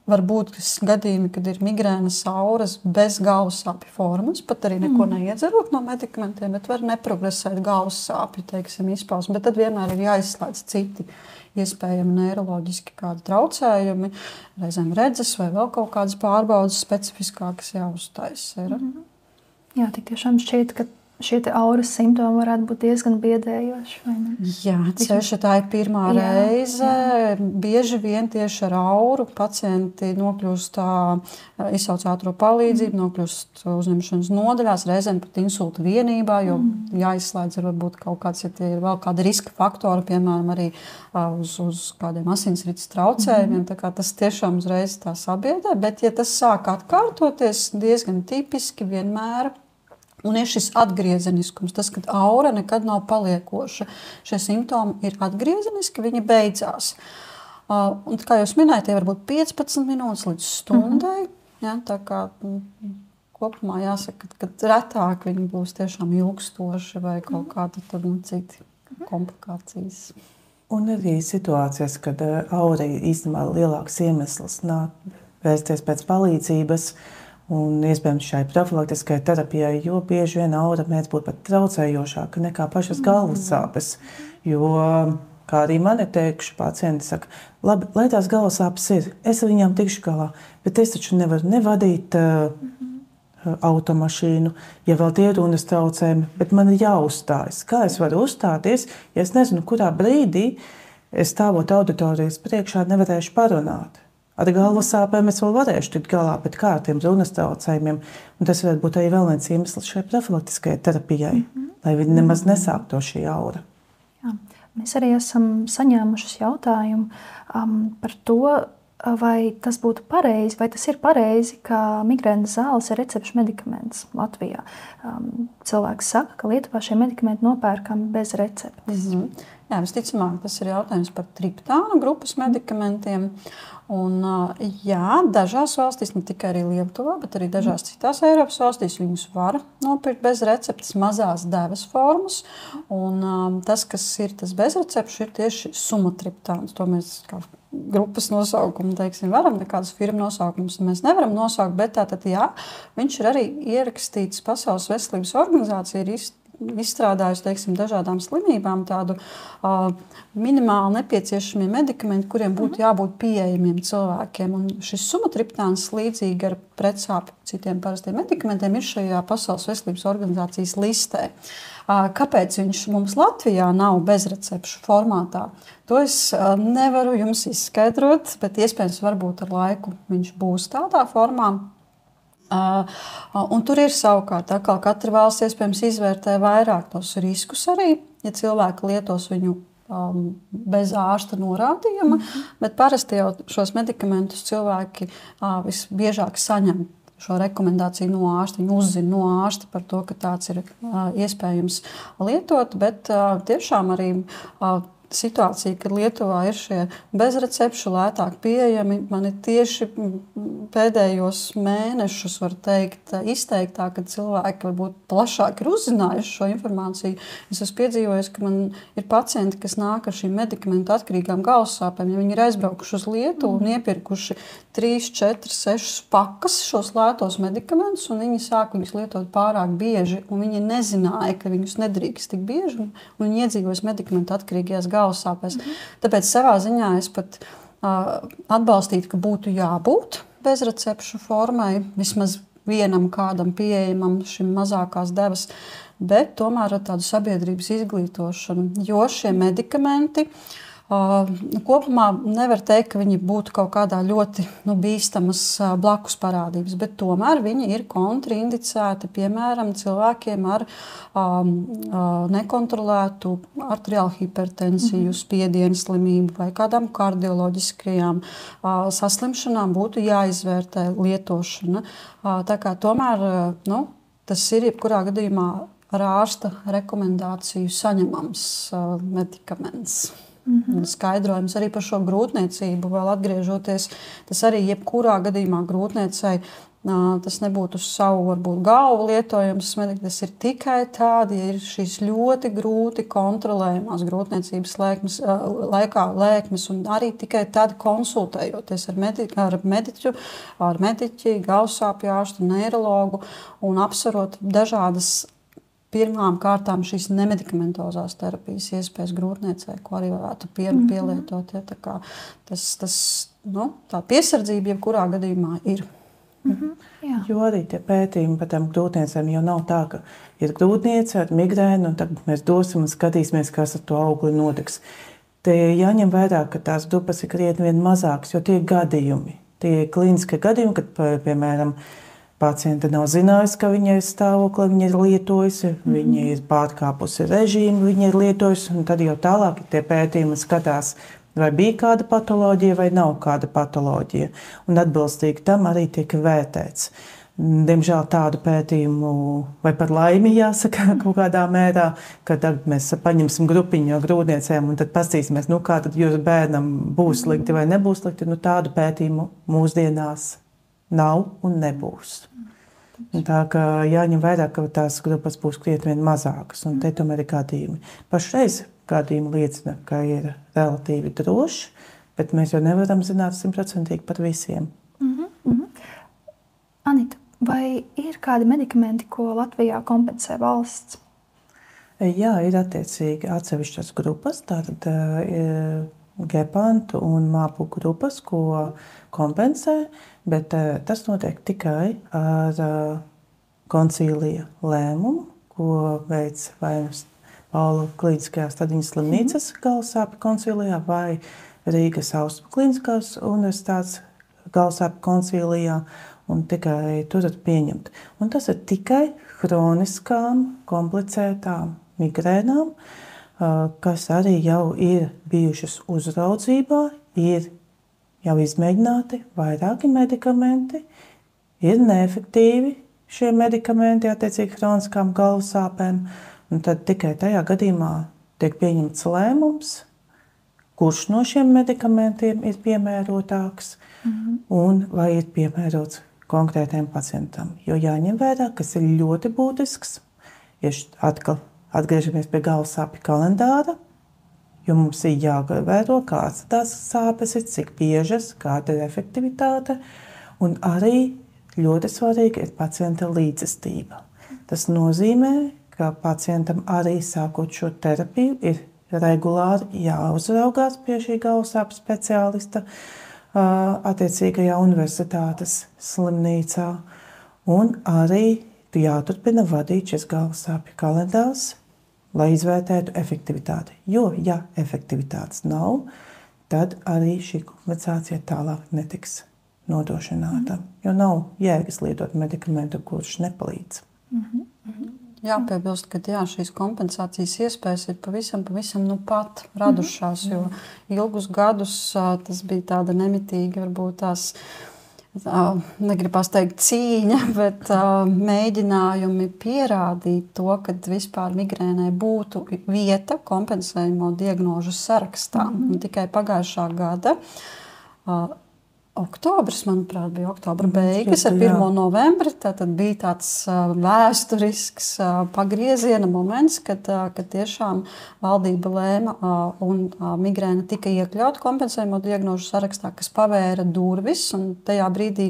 var būt gadījumi, kad ir migrēnas auras bez galvas sāpju formas, pat arī neko neiedzerot no medikamentiem, bet var neprogresēt galvas sāpju, teiksim, izpausmi, bet tad vienmēr ir jāizslēdz citi iespējami neiroloģiski kādi traucējumi, reizēm redzes vai vēl kaut kādas pārbaudas specifiskākas jāuztaisa. Jā, tik tiešām šķiet, ka šie auras simptomi varētu būt diezgan biedējoši, vai ne? Jā, ceļš tā ir pirmā reize. Bieži vien tieši ar auru pacienti nokļūst izsauc ātro palīdzību, nokļūst uzņemšanas nodaļās, reizēm pat insulta vienībā, jo jāizslēdz varbūt kaut kāds, ja tie ir vēl kādi riska faktori, piemēram, arī uz kādiem asinsrites traucējumiem, tā kā tas tiešām uzreiz tā sabiedē, bet ja tas sāk atkārtoties diezgan tipiski vienmēr, un ir šis atgriezeniskums, tas, kad aura nekad nav paliekoša. Šie simptomi ir atgriezeniski, viņi beidzās. Un, kā jūs minējāt, tie var būt 15 minūtes līdz stundai. Ja, tā kā kopumā jāsaka, ka retāk viņi būs tiešām ilgstoši vai kaut kādi citi komplikācijas. Un arī situācijas, kad aura ir īstenībā lielāks iemesls vērsties pēc palīdzības, un iespējams šai profilaktiskai terapijai, jo bieži vien aura mēdz būt pat traucējošāka nekā pašas galvas sāpes. Jo, kā arī man ir teikuši, pacienti saka, labi, lai tās galvas sāpes ir, es ar viņām tikšu galā, bet es taču nevaru nevadīt automašīnu, ja vēl tie runas traucējumi, bet man ir jāuzstājas. Kā es varu uzstāties, ja es nezinu, kurā brīdī es stāvot auditorijas priekšā nevarēšu parunāt? Ar galvas sāpēm es vēl varēšu tikt galā, bet kā ar tiem runas traucējumiem? Un tas varētu būt arī vēl viens iemesls šai profilaktiskajai terapijai, lai viņi nemaz nesāktu šī aura. Jā. Mēs arī esam saņēmušas jautājumu par to, vai tas būtu pareizi, vai tas ir pareizi, ka migrēnas zāles ir recepšu medikaments Latvijā. Cilvēks saka, ka Lietuvā šie medikamenti nopērkami bez receptes. Jā, visticamāk, tas ir jautājums par triptāna grupas medikamentiem. Un, jā, dažās valstīs, ne tikai arī Lietuvā, bet arī dažās citās Eiropas valstīs viņus var nopirkt bez receptes, mazās devas formas. Un tas, kas ir tas bezrecepšu, ir tieši sumatriptāns. To mēs kā grupas nosaukumu, teiksim, varam, nekādas firmu nosaukumus mēs nevaram nosaukt, bet tātad, jā, viņš ir arī ierakstīts Pasaules veselības organizācija, ir izstrādājusi, teiksim, dažādām slimībām tādu minimāli nepieciešamie medikamenti, kuriem būtu jābūt pieejamiem cilvēkiem. Un šis sumatriptāns līdzīgi ar pretsāpju citiem parastiem medikamentiem ir šajā Pasaules veselības organizācijas listē. Kāpēc viņš mums Latvijā nav bezrecepšu formātā? To es nevaru jums izskaidrot, bet iespējams varbūt ar laiku viņš būs tādā formā. Un tur ir savukārt, kā katra valsts iespējams izvērtē vairāk tos riskus arī, ja cilvēki lietos viņu bez ārsta norādījuma, bet parasti jau šos medikamentus cilvēki visbiežāk saņem šo rekomendāciju no ārsta, viņi uzzina no ārsta par to, ka tāds ir iespējams lietot, bet tiešām arī situācija, kad Lietuvā ir šie bezrecepšu lētāk pieejami, man ir tieši pēdējos mēnešus, var teikt, izteiktā, kad cilvēki varbūt plašāk ir uzzinājuši šo informāciju. Es esmu piedzīvojis, ka man ir pacienti, kas nāk ar šīm medikamentu atkarīgām galvassāpēm, ja viņi ir aizbraukuši uz Lietuvu un iepirkuši 3, 4, 6 pakas šos lētos medikamentus, un viņi sāk viņus lietot pārāk bieži, un viņi nezināja, ka viņus nedrīkst tik bieži, un viņi iedzīvojas medikamentu atkarīgajās galvassāpēs. Tāpēc savā ziņā es pat atbalstītu, ka būtu jābūt bezrecepšu formai, vismaz vienam kādam pieejamam šim mazākās devas, bet tomēr ar tādu sabiedrības izglītošanu, jo šie medikamenti kopumā nevar teikt, ka viņi būtu kaut kādā ļoti bīstamas blakus parādības, bet tomēr viņi ir kontraindicēti, piemēram, cilvēkiem ar nekontrolētu arteriālu hipertensiju, spiediena slimību vai kādām kardioloģiskajām saslimšanām būtu jāizvērtē lietošana. Tā kā tomēr tas ir jebkurā gadījumā ar ārsta rekomendāciju saņemams medikaments. Skaidrojums arī par šo grūtniecību, vēl atgriežoties, tas arī jebkurā gadījumā grūtniecei, tas nebūtu uz savu varbūt galvu lietojams, tas ir tikai tādi, ja ir šīs ļoti grūti kontrolējumās grūtniecības lēkmes un arī tikai tad konsultējoties ar mediķi, galvassāpju ārstu, neirologu un apsverot dažādas pirmām kārtām šīs nemedikamentozās terapijas iespējas grūtniecei, ko arī varētu pielietot. Ja, tā piesardzība jebkurā gadījumā ir. Jā. Jo arī tie pētījumi par tām grūtniecēm jau nav tā, ka ir grūtniece ar migrēnu, un tagad mēs dosim un skatīsimies, kas ar to augli notiks. Te jāņem vērā, ka tās grupas ir krietni vien mazākas, jo tie ir gadījumi. Tie ir klīniskie gadījumi, kad, piemēram, paciente nav zinājusi, ka viņa ir stāvoklī, viņa ir lietojusi, viņa ir pārkāpusi režīmu, viņa ir lietojusi, un tad jau tālāk tie pētījumi skatās, vai bija kāda patoloģija vai nav kāda patoloģija. Un atbilstīgi tam arī tiek vērtēts. Diemžēl tādu pētījumu, vai par laimi jāsaka kaut kādā mērā, ka tagad mēs paņemsim grupiņu no grūtniecēm un tad pastīsimies, kā tad jūsu bērnam būs slikti vai nebūs slikti. Tādu pētījumu mūsdienās nav un nebūs. Un tā kā jāņem vērā, ka tās grupas būs krietni vien mazākas, un te tomēr ir gadījumi. Pašreiz gadījumi liecina, ka ir relatīvi droši, bet mēs jau nevaram zināt 100% par visiem. Anita, vai ir kādi medikamenti, ko Latvijā kompensē valsts? Jā, ir attiecīgi atsevišķas grupas, tātad gepantu un māpu grupas, ko kompensē, bet tas notiek tikai ar koncīlija lēmumu, ko veic vai Paula Klīniskajās Stadiņas slimnīcas galvassāpju koncīlijā vai Rīgas Austrumu Klīniskās universitātes galvassāpju koncīlijā. Un tikai tur ir pieņemt. Un tas ir tikai hroniskām, komplicētām migrēnām, kas arī jau ir bijušas uzraudzībā, ir jau izmēģināti vairāki medikamenti, ir neefektīvi šie medikamenti attiecīgi hroniskām galvassāpēm, un tad tikai tajā gadījumā tiek pieņemts lēmums, kurš no šiem medikamentiem ir piemērotāks un vai ir piemērots konkrētajam pacientam. Jo jāņem vērā, kas ir ļoti būtisks, ja atkal atgriežamies pie galvassāpju kalendāra, jo mums ir jāvēro, kādas tās sāpes ir, cik biežas, kāda ir efektivitāte, un arī ļoti svarīga ir pacienta līdzestība. Tas nozīmē, ka pacientam arī sākot šo terapiju ir regulāri jāuzraugās pie šī galvassāpju speciālista attiecīgajā universitātes slimnīcā, un arī jāturpina vadīt šis galvassāpju kalendārs, lai izvērtētu efektivitāti. Jo, ja efektivitātes nav, tad arī šī kompensācija tālāk netiks nodrošināta, jo nav jēgas lietot medikamentu, kurš nepalīdz. Jāpiebilst, ka šīs kompensācijas iespējas ir pavisam pat radušās, jo ilgus gadus tas bija tāda nemitīga, varbūt tās, negribas teikt cīņa, bet mēģinājumi pierādīt to, ka vispār migrēnai būtu vieta kompensējumu diagnožu sarakstā. Un tikai pagājušā gada oktobris, manuprāt, bija oktobra beigas ar 1. novembri. Tad bija tāds vēsturisks pagrieziena moments, kad tiešām valdība lēma un migrēna tika iekļauta kompensējumu diagnožu sarakstā, kas pavēra durvis. Un tajā brīdī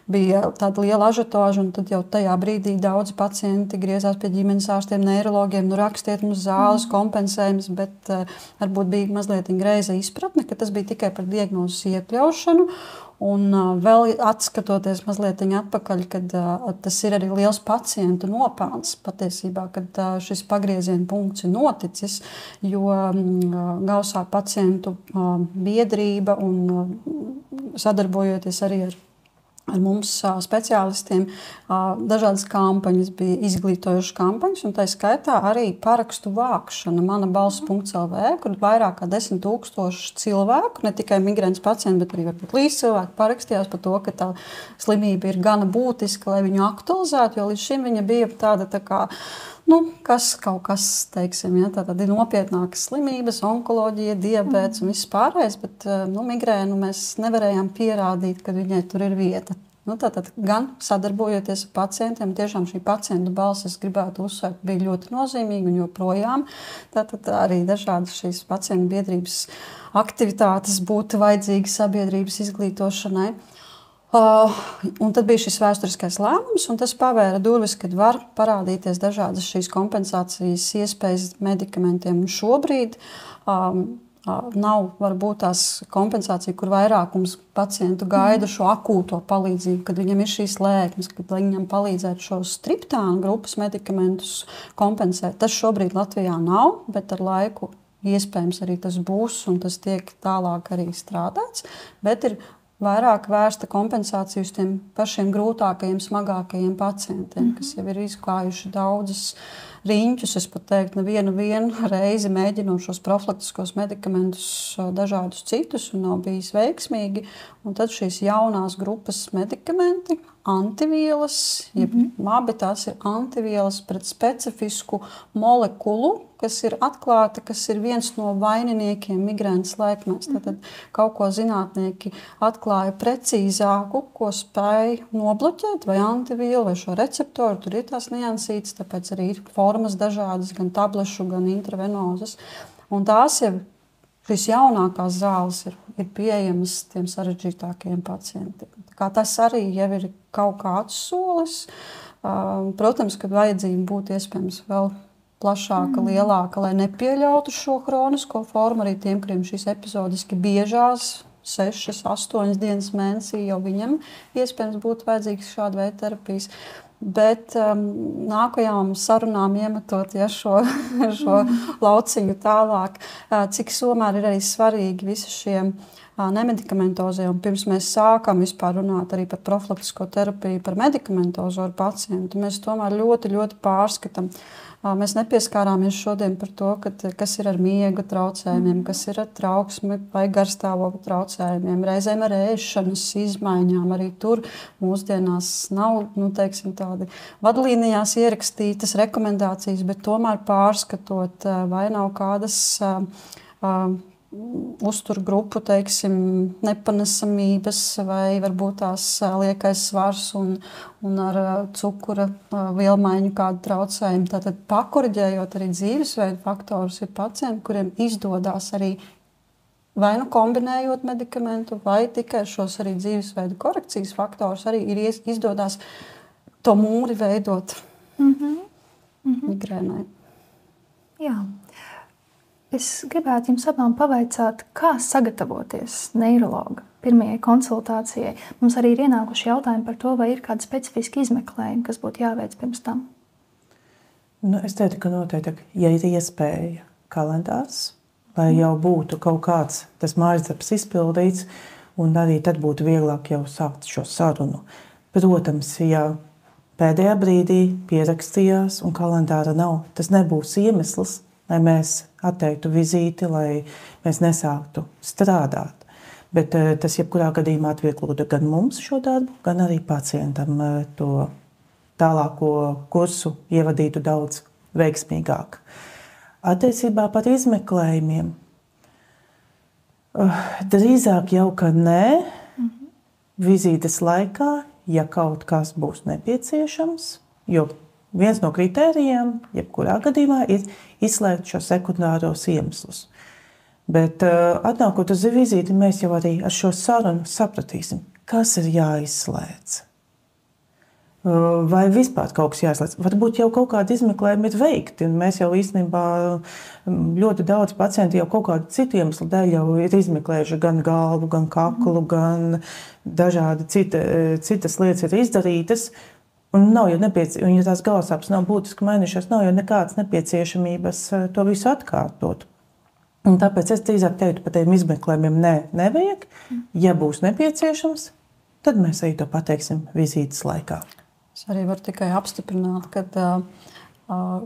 bija tāda liela ažiotāža, un tad jau tajā brīdī daudzi pacienti griezās pie ģimenes ārstiem, neirologiem, rakstiet mums zāles kompensējums, bet varbūt bija mazliet greiza izpratne, ka tas bija tikai par diagnozes iekļaušanu. Un vēl atskatoties mazliet atpakaļ, kad tas ir arī liels pacientu nopelns patiesībā, kad šis pagrieziena punkts ir noticis, jo galvassāpju pacientu biedrība un sadarbojoties arī ar mums speciālistiem, dažādas kampaņas bija izglītojušas kampaņas, un tā skaitā arī parakstu vākšana manabalss.lv, kur vairāk kā 10 000 cilvēku, ne tikai migrēnas pacienti, bet arī varbūt līdzcilvēki parakstījās par to, ka tā slimība ir gana būtiska, lai viņu aktualizētu, jo līdz šim viņa bija tāda tā kā kaut kas, teiksim, tātad ir nopietnākas slimības, onkoloģija, diabēts un viss pārējais, bet migrēnu mēs nevarējām pierādīt, ka viņai tur ir vieta. Tātad gan sadarbojoties ar pacientiem, tiešām šī pacientu balss, es gribētu uzsvērt, bija ļoti nozīmīga un joprojām. Tātad arī dažādas šīs pacientu biedrības aktivitātes būtu vajadzīgas sabiedrības izglītošanai. Un tad bija šis vēsturiskais lēmums, un tas pavēra durvis, kad var parādīties dažādas šīs kompensācijas iespējas medikamentiem. Un šobrīd nav varbūt tās kompensācija, kur vairākums pacientu gaida šo akūto palīdzību, kad viņam ir šīs lēkmes, kad viņam palīdzētu šos triptāna grupas medikamentus kompensēt. Tas šobrīd Latvijā nav, bet ar laiku iespējams arī tas būs un tas tiek tālāk arī strādāts. Bet ir vairāk vērsta kompensācija uz tiem pašiem grūtākajiem, smagākajiem pacientiem, kas jau ir izklājuši daudzas riņķus, es pat teiktu, nevienu reizi mēģinot šos profilaktiskos medikamentus, dažādus citus, un nav bijis veiksmīgi. Un tad šīs jaunās grupas medikamenti, antivielas, labi, tās ir antivielas pret specifisku molekulu, kas ir atklāta, kas ir viens no vaininiekiem migrēnas lēkmēs. Tad kaut ko zinātnieki atklāja precīzāku, ko spēj nobloķēt, vai antivielu, vai šo receptoru. Tur ir tās niansītes, tāpēc arī ir formas dažādas, gan tablešu, gan intravenozas. Un tās jau šīs jaunākās zāles ir pieejamas tiem sarežģītākajiem pacientiem. Tas arī jau ir kaut kāds solis. Protams, ka vajadzība būtu iespējams vēl plašāka, lielāka, lai nepieļautu šo kronisko formu. Arī tiem, kuriem šīs epizodiski biežās, 6, 8 dienas mēnesī, jau viņam iespējams būtu vajadzīgs šāda veida terapijas. Bet nākamajām sarunām iemetot šo lauciņu tālāk, cik tomēr ir arī svarīgi visi šie nemedikamentozie. Un pirms mēs sākam vispār runāt arī par profilaktisko terapiju, par medikamentozo ar pacientu, mēs tomēr ļoti, ļoti pārskatām. Mēs nepieskārāmies šodien par to, kas ir ar miega traucējumiem, kas ir ar trauksmi vai garstāvokļa traucējumiem, reizēm ar ēšanas izmaiņām. Arī tur mūsdienās nav, teiksim, tādi vadlīnijās ierakstītas rekomendācijas, bet tomēr pārskatot, vai nav kādas uzturgrupu, teiksim, nepanesamības vai varbūt tās liekais svars un ar cukura vielmaiņu kādu traucējumu. Tātad pakoriģējot arī dzīvesveidu faktorus, ir pacienti, kuriem izdodas arī vai nu kombinējot medikamentu, vai tikai šos arī dzīvesveidu korekcijas faktorus arī ir izdodas to mūri veidot migrēnai. Jā. Es gribētu jums abām pavaicāt, kā sagatavoties neirologa pirmajai konsultācijai. Mums arī ir ienākuši jautājumi par to, vai ir kāda specifiska izmeklējuma, kas būtu jāveic pirms tam. Es teiktu, ka noteikti, ja ir iespēja kalendārs, lai jau būtu kaut kāds tas mājasdarbs izpildīts, un arī tad būtu vieglāk jau sākt šo sarunu. Protams, ja pēdējā brīdī pierakstījās un kalendāra nav, tas nebūs iemesls, lai mēs atteiktu vizīti, lai mēs nesāktu strādāt. Bet tas jebkurā gadījumā atvieglotu gan mums šo darbu, gan arī pacientam to tālāko kursu ievadītu daudz veiksmīgāk. Attiecībā par izmeklējumiem. Drīzāk jau, ka nē, vizītes laikā, ja kaut kas būs nepieciešams, jo viens no kritērijiem, jebkurā gadījumā, ir izslēgt šo sekundāros iemeslus. Bet atnākot uz vizīti, mēs jau arī ar šo sarunu sapratīsim, kas ir jāizslēdz. Vai vispār kaut kas jāizslēdz. Varbūt jau kaut kādi izmeklējumi ir veikti, un mēs jau īstenībā ļoti daudz pacienti jau kaut kādu citu iemeslu dēļ jau ir izmeklējuši gan galvu, gan kaklu, gan dažādi citas lietas ir izdarītas. Un nav jau nepieciešams, ja tās galvassāpes nav būtiski mainījušās, nav jau nekādas nepieciešamības to visu atkārtot. Un tāpēc es drīzāk teiktu par tiem izmeklējumiem nevajag. Ja būs nepieciešams, tad mēs arī to pateiksim vizītes laikā. Es arī varu tikai apstiprināt,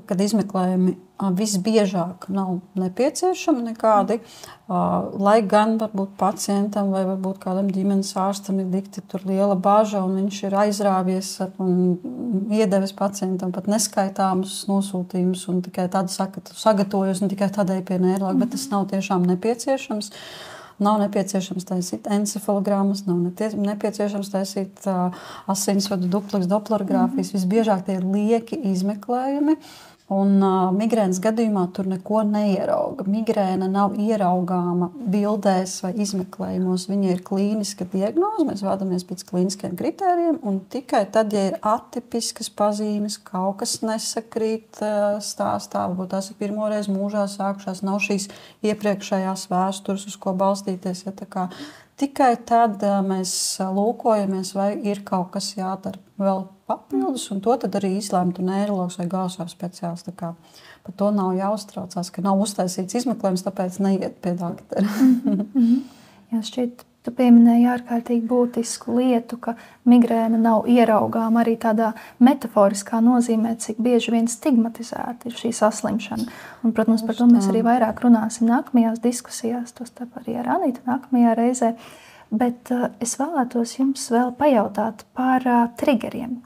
kad izmeklējumi visbiežāk nav nepieciešami nekādi, lai gan varbūt pacientam vai varbūt kādam ģimenes ārstam ir dikti tur liela baža un viņš ir aizrāvies un iedevis pacientam pat neskaitāmus nosūtījumus un tikai tādu saka, ka sagatavojos un tikai tādēļ pie neirologa, bet tas nav tiešām nepieciešams. Nav nepieciešams taisīt encefalogrammas, nav nepieciešams taisīt asinsvadu dupleks doplerogrāfijas. Visbiežāk tie ir lieki izmeklējumi. Un migrēnas gadījumā tur neko neierauga. migrēna nav ieraugāma bildēs vai izmeklējumos. Viņa ir klīniska diagnoze, mēs vadamies pēc klīniskiem kritērijiem, un tikai tad, ja ir atipiskas pazīmes, kaut kas nesakrīt stāstā, varbūt tās ir pirmoreiz mūžā sākušās, nav šīs iepriekšējās vēstures, uz ko balstīties. Ja, tikai tad mēs lūkojamies, vai ir kaut kas jādara vēl papildus, un to tad arī izlēmtu neirologs vai galvasāpju speciālists. Par to nav jāuztraucās, ka nav uztaisīts izmeklējums, tāpēc neiet pie doktora. Jā, šķiet, tu pieminēji ārkārtīgi būtisku lietu, ka migrēna nav ieraugāma arī tādā metaforiskā nozīmē, cik bieži vien stigmatizēta ir šī saslimšana. Un, protams, par to mēs arī vairāk runāsim nākamajās diskusijās, tostarp arī ar Anitu nākamajā reizē. Bet es vēlētos jums vēl pajautāt par triggeriem.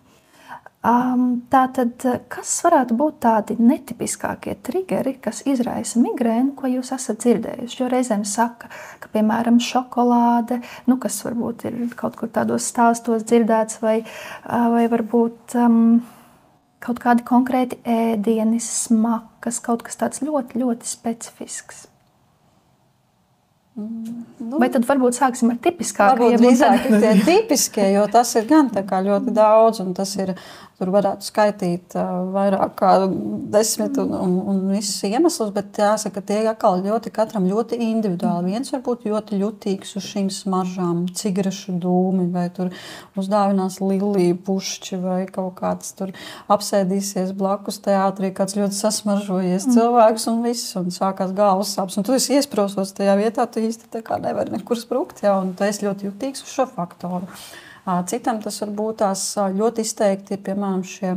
Tātad, kas varētu būt tādi netipiskākie triggeri, kas izraisa migrēnu, ko jūs esat dzirdējuši? Jo reizēm saka, ka, piemēram, šokolāde, kas varbūt ir kaut kur tādos stāstos dzirdēts, vai varbūt kaut kādi konkrēti ēdieni, smakas, kaut kas tāds ļoti, ļoti specifisks. Vai tad varbūt sāksim ar tipiskākajiem? Varbūt drīzāk ir tie tipiskie, jo tas ir gan tā kā ļoti daudz, un tas ir, tur varētu skaitīt vairāk kā 10 un visus iemeslus, bet jāsaka, tie atkal katram ļoti individuāli. Viens varbūt ļoti jutīgs uz šīm smaržām, cigarešu dūmi, vai tur uzdāvinās liliju pušķi, vai kaut kāds tur apsēdīsies blakus teātrī, kāds ļoti sasmaržojies cilvēks un viss, un sākās galvas sāpes. Un tu esi iesprosos tajā vietā, tu īsti tā kā nevari nekur sprukt, un tu esi ļoti jutīgs uz šo faktoru. Citam tas var būt tās ļoti izteikti, piemēram, šie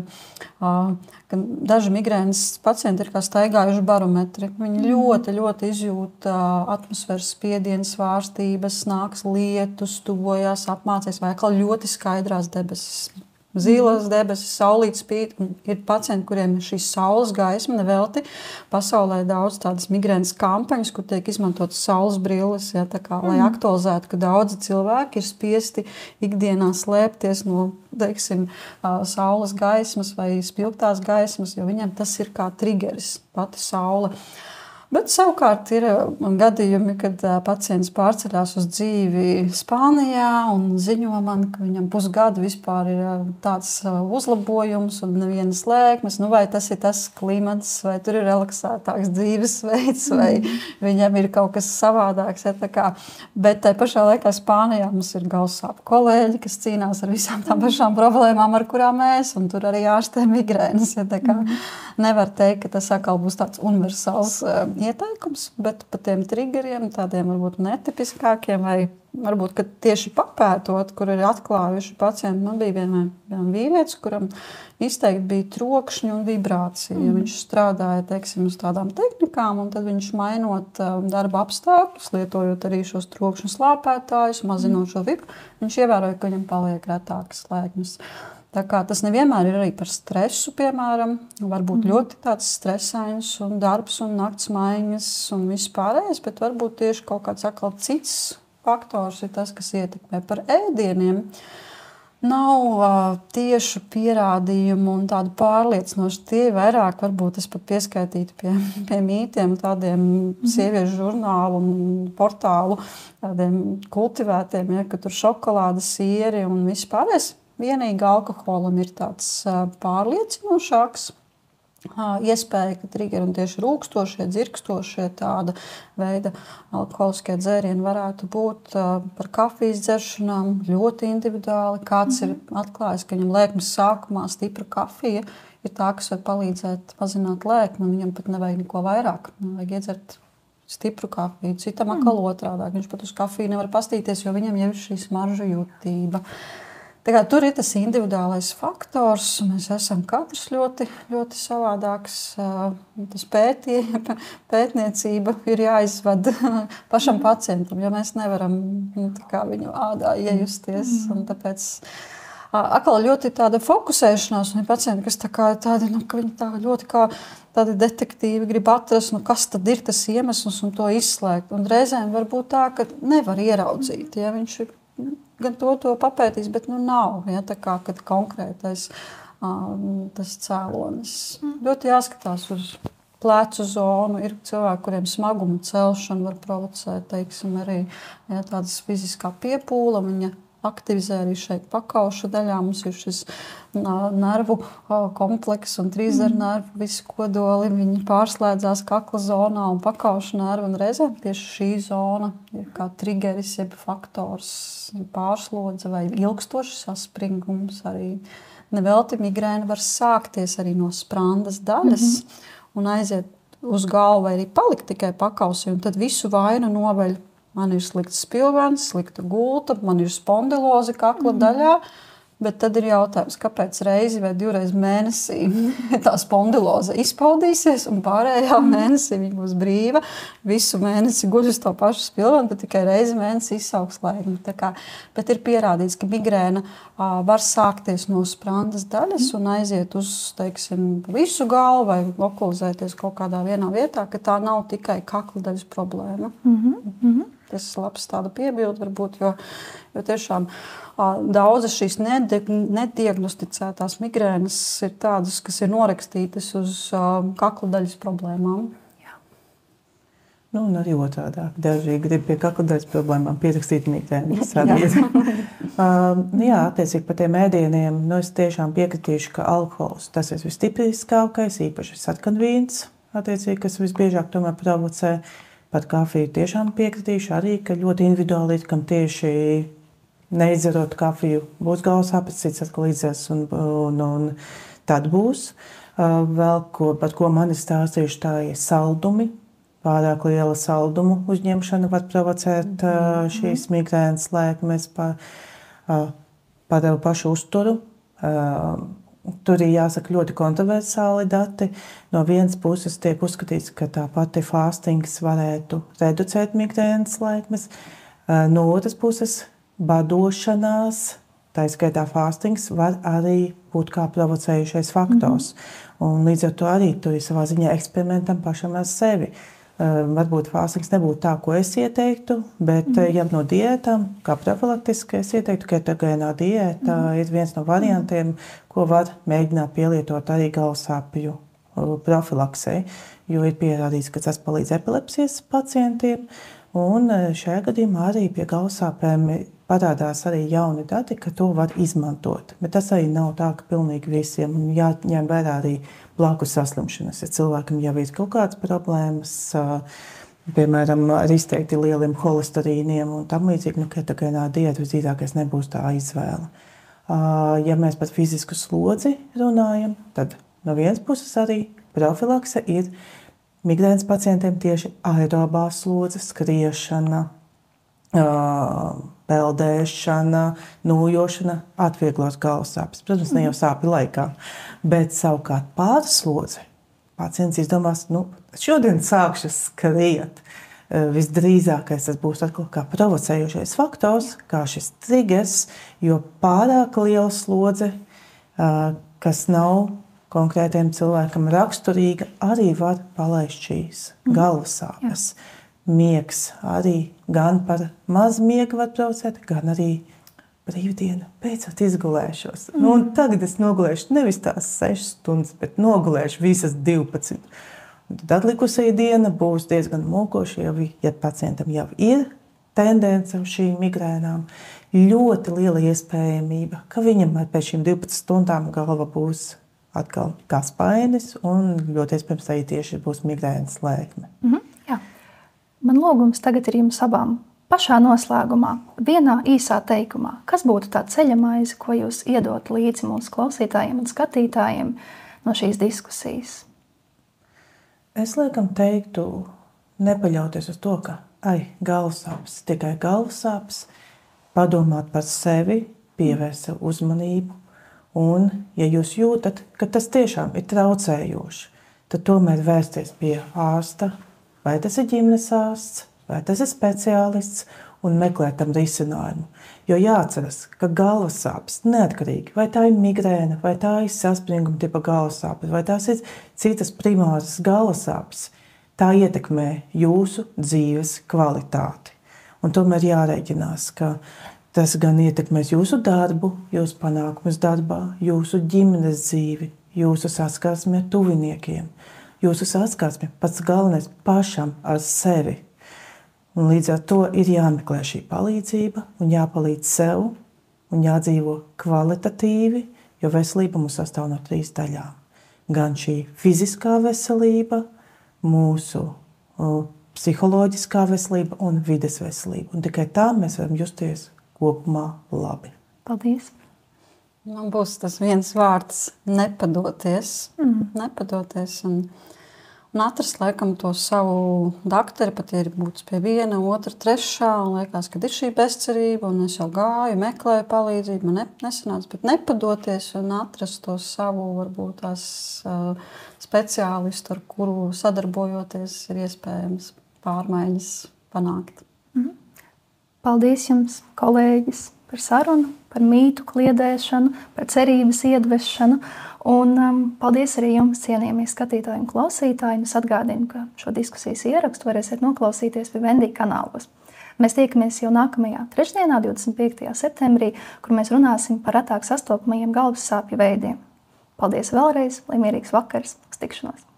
daži migrēnas pacienti ir kā staigājuši barometri. Viņi ļoti, ļoti izjūt atmosfēras spiedienu, svārstības, nāks lietus, tuvojās, apmācies vai atkal ļoti skaidrās debesis. Zīles debesis, saulīt spīd, un ir pacienti, kuriem ir šī saules gaisma nevelti. Pasaulē daudz tādas migrēnas kampaņas, kur tiek izmantotas saules brilles, lai aktualizētu, ka daudzi cilvēki ir spiesti ikdienā slēpties no, teiksim, saules gaismas vai spilgtās gaismas, jo viņiem tas ir kā trigeris, pati saule. Bet savukārt ir gadījumi, kad pacients pārceļās uz dzīvi Spānijā un ziņo man, ka viņam pusgadu vispār ir tāds uzlabojums un nevienas lēkmes. Vai tas ir tas klimats, vai tur ir relaksētāks dzīvesveids, vai viņam ir kaut kas savādāks. Bet tai pašā laikā Spānijā mums ir galvasāpju kolēģi, kas cīnās ar visām tām pašām problēmām, ar kurām mēs, un tur arī ārstē migrēnas. Nevar teikt, ka tas atkal būs tāds universāls ieteikums, bet par tiem triggeriem, tādiem varbūt netipiskākiem, vai varbūt, ka tieši papētot, kur ir atklājuši pacienti, man bija vienam vīrietis, kuram izteikti bija trokšņi un vibrācija. Ja viņš strādāja, teiksim, uz tādām tehnikām, un tad viņš mainot darba apstākļus, lietojot arī šos trokšņu slāpētājus, mazinot šo vibru, viņš ievēroja, ka viņam paliek retākas lēkmes. Tā kā tas nevienmēr ir arī par stresu, piemēram, varbūt ļoti tāds stresains un darbs un nakts maiņas un viss pārējais, bet varbūt tieši kaut kāds atkal cits faktors ir tas, kas ietekmē par ēdieniem. Nav tiešu pierādījumu un tādu pārliecinošu. Tie vairāk varbūt es pat pieskaitītu pie mītiem, tādiem sieviešu žurnālu un portālu, tādiem kultivētiem, ka tur šokolāde, sieri un viss pārējais. Vienīgi alkoholam ir tāds pārliecinošāks iespēja, ka triggeri un tieši rūkstošie, dzirkstošie tāda veida alkoholiskie dzērieni varētu būt par kafijas dzeršanām ļoti individuāli. Kāds ir atklājis, ka viņam lēkmes sākumā stipra kafija ir tā, kas var palīdzēt mazināt lēkmi, un viņam pat nevajag neko vairāk. Vajag iedzert stipru kafiju. Citam atkal otrādāk. Viņš pat uz kafiju nevar pastīties, jo viņam jau ir šī smaržu jutība. Tur ir tas individuālais faktors. Mēs esam katrs ļoti, ļoti savādāks. Tas pētniecība ir jāizved pašam pacientam, jo mēs nevaram viņu ādā iejusties. Un tāpēc atkal ļoti tāda fokusēšanās un pacienti, kas tādi, ka viņi tā ļoti kā tādi detektīvi grib atrast, kas tad ir tas iemesls un to izslēgt. Un reizēm var būt tā, ka nevar ieraudzīt, ja viņš ir gan to papētīs, bet nav, ja, tā kā, kad konkrētais tas cēlonis. Ļoti jāskatās uz plecu zonu, ir cilvēki, kuriem smaguma celšana var provocēt, teiksim, arī tādas fiziskā piepūla, viņa aktivizē arī šeit pakauša daļā. Mums ir šis nervu komplekss un trīszaru nervu, visi kodoli, viņi pārslēdzās kakla zonā un pakauša nervu, un reizēm tieši šī zona ir kā trigeris, jeb faktors, pārslodze vai ilgstošs saspringums. Arī nevelti migrēna var sākties arī no sprandas daļas un aiziet uz galvu vai arī palikt tikai pakausī, un tad visu vainu noveļ. Man ir slikts spilvens, slikta gulta, man ir spondiloze kakla daļā, bet tad ir jautājums, kāpēc reizi vai divreiz mēnesī tā spondiloze izpaudīsies un pārējā mēnesī viņa būs brīva. Visu mēnesi guļ uz to pašu spilvenu, bet tikai reizi mēnesī izsauks lēkmi. Bet ir pierādīts, ka migrēna var sākties no sprandas daļas un aiziet uz, teiksim, visu galvu vai lokalizēties kaut kādā vienā vietā, ka tā nav tikai kakla daļas problēma. Tas ir labs tāda piebilde, varbūt, jo tiešām daudzas šīs nediagnosticētās migrēnas ir tādas, kas ir norakstītas uz kakla daļas problēmām. Jā. Nu, un arī otrādāk. Daži grib pie kakla daļas problēmām pierakstīt migrēnas. Jā, attiecīgi par tiem ēdieniem, es tiešām piekritīšu, ka alkohols, tas ir visstiprākais, īpaši sarkanvīns, attiecīgi, kas visbiežāk tomēr provocē. Par kafiju tiešām piekritīšu arī, ka ļoti individuāli, kam tieši neizdzerot kafiju būs galvasāpes, cits atkal izdzers un tad būs. Vēl, par ko man ir stāstījuši, tā ir saldumi. Pārāk liela saldumu uzņemšana var provocēt šīs migrēnas lēkmes par pašu uzturu. Tur ir jāsaka ļoti kontroversāli dati. No vienas puses tiek uzskatīts, ka tā pati fastings varētu reducēt migrēnas lēkmes. No otras puses badošanās, tā skaitā fastings, var arī būt kā provocējušais faktors. Un līdz ar to arī tur ir savā ziņā eksperimentam pašam ar sevi. Varbūt fastings nebūtu tā, ko es ieteiktu, bet ja no diētām, kā profilaktiski, es ieteiktu, ka ketogēnā diēta ir viens no variantiem, ko var mēģināt pielietot arī galvasāpju profilaksei, jo ir pierādīts, ka tas palīdz epilepsijas pacientiem, un šajā gadījumā arī pie galvasāpēm parādās arī jauni dati, ka to var izmantot. Bet tas arī nav tā, ka pilnīgi visiem jāņem vērā arī blakus saslimšanas. Ja cilvēkam jau ir kaut kādas problēmas, piemēram, ar izteikti lieliem holesterīniem un tam līdzīgi, ketogēnā diēta visdrīzākais nebūs tā izvēle. Ja mēs par fizisku slodzi runājam, tad no vienas puses arī profilakse ir migrēnas pacientiem tieši aerobā slodze, skriešana, peldēšana, nūjošana atvieglos galvasāpes. Protams, ne jau sāpju laikā, bet savukārt pārslodze. Pacients izdomās, šodien sākšu skriet. Visdrīzākais tas būs atkal kā provocējošais faktors, kā šis triggers, jo pārāk liela slodze, kas nav konkrētiem cilvēkam raksturīga, arī var palaist šīs galvasāpes. Miegs arī gan par mazu miegu var provocēt, gan arī brīvdienu beidzot izgulēšos. Un tagad es nogulēšu nevis tās 6 stundas, bet nogulēšu visas 12. Tad atlikusī diena būs diezgan mokoša, ja pacientam jau ir tendence uz šīm migrēnām. Ļoti liela iespējamība, ka viņam pēc šīm 12 stundām galva būs atkal kā spainis, un ļoti iespējams arī tieši būs migrēnas lēkme. Jā. Man lūgums tagad ir jums abām pašā noslēgumā, vienā īsā teikumā. Kas būtu tā ceļamaize, ko jūs iedot līdzi mūsu klausītājiem un skatītājiem no šīs diskusijas? Es laikam teiktu, nepaļauties uz to, ka galvasāpes, tikai galvasāpes, padomāt par sevi, pievērst sev uzmanību. Un, ja jūs jūtat, ka tas tiešām ir traucējoši, tad tomēr vērsties pie ārsta, vai tas ir ģimenes ārsts, vai tas ir speciālists, un meklēt tam risinājumu. Jo jāatceras, ka galvasāpes neatkarīgi, vai tā ir migrēna, vai tā ir saspringuma tipa galvasāpes, vai tās ir citas primāras galvasāpes, tā ietekmē jūsu dzīves kvalitāti. Un tomēr jārēķinās, ka tas gan ietekmēs jūsu darbu, jūsu panākumus darbā, jūsu ģimenes dzīvi, jūsu saskarsmi ar tuviniekiem. jūsu saskarsme pats galvenais pašam ar sevi. Un līdz ar to ir jāmeklē šī palīdzība un jāpalīdz sev un jādzīvo kvalitatīvi, jo veselība mums sastāv no 3 daļām. Gan šī fiziskā veselība, mūsu psiholoģiskā veselība un vides veselība. Un tikai tā mēs varam justies kopumā labi. Paldies! Man būs tas viens vārds – nepadoties. Nepadoties un atrast, laikam, to savu dakteri, pat ja ir būtis pie 1, 2, 3, un liekas, kad ir šī bezcerība, un es jau gāju, meklēju palīdzību, man nesanāca, bet nepadoties un atrast to savu, varbūt tās speciālistu, ar kuru sadarbojoties ir iespējams pārmaiņas panākt. Paldies jums, kolēģis, par sarunu, par mītu kliedēšanu, par cerības iedvešanu. Un paldies arī jums, cienījamie skatītāji un klausītāji. Es atgādinu, ka šo diskusijas ierakstu varēsiet noklausīties Vivendi kanālos. Mēs tiekamies jau nākamajā trešdienā, 25. septembrī, kur mēs runāsim par retāk sastopamajiem galvas sāpju veidiem. Paldies vēlreiz, lai mierīgs vakars, uz tikšanos!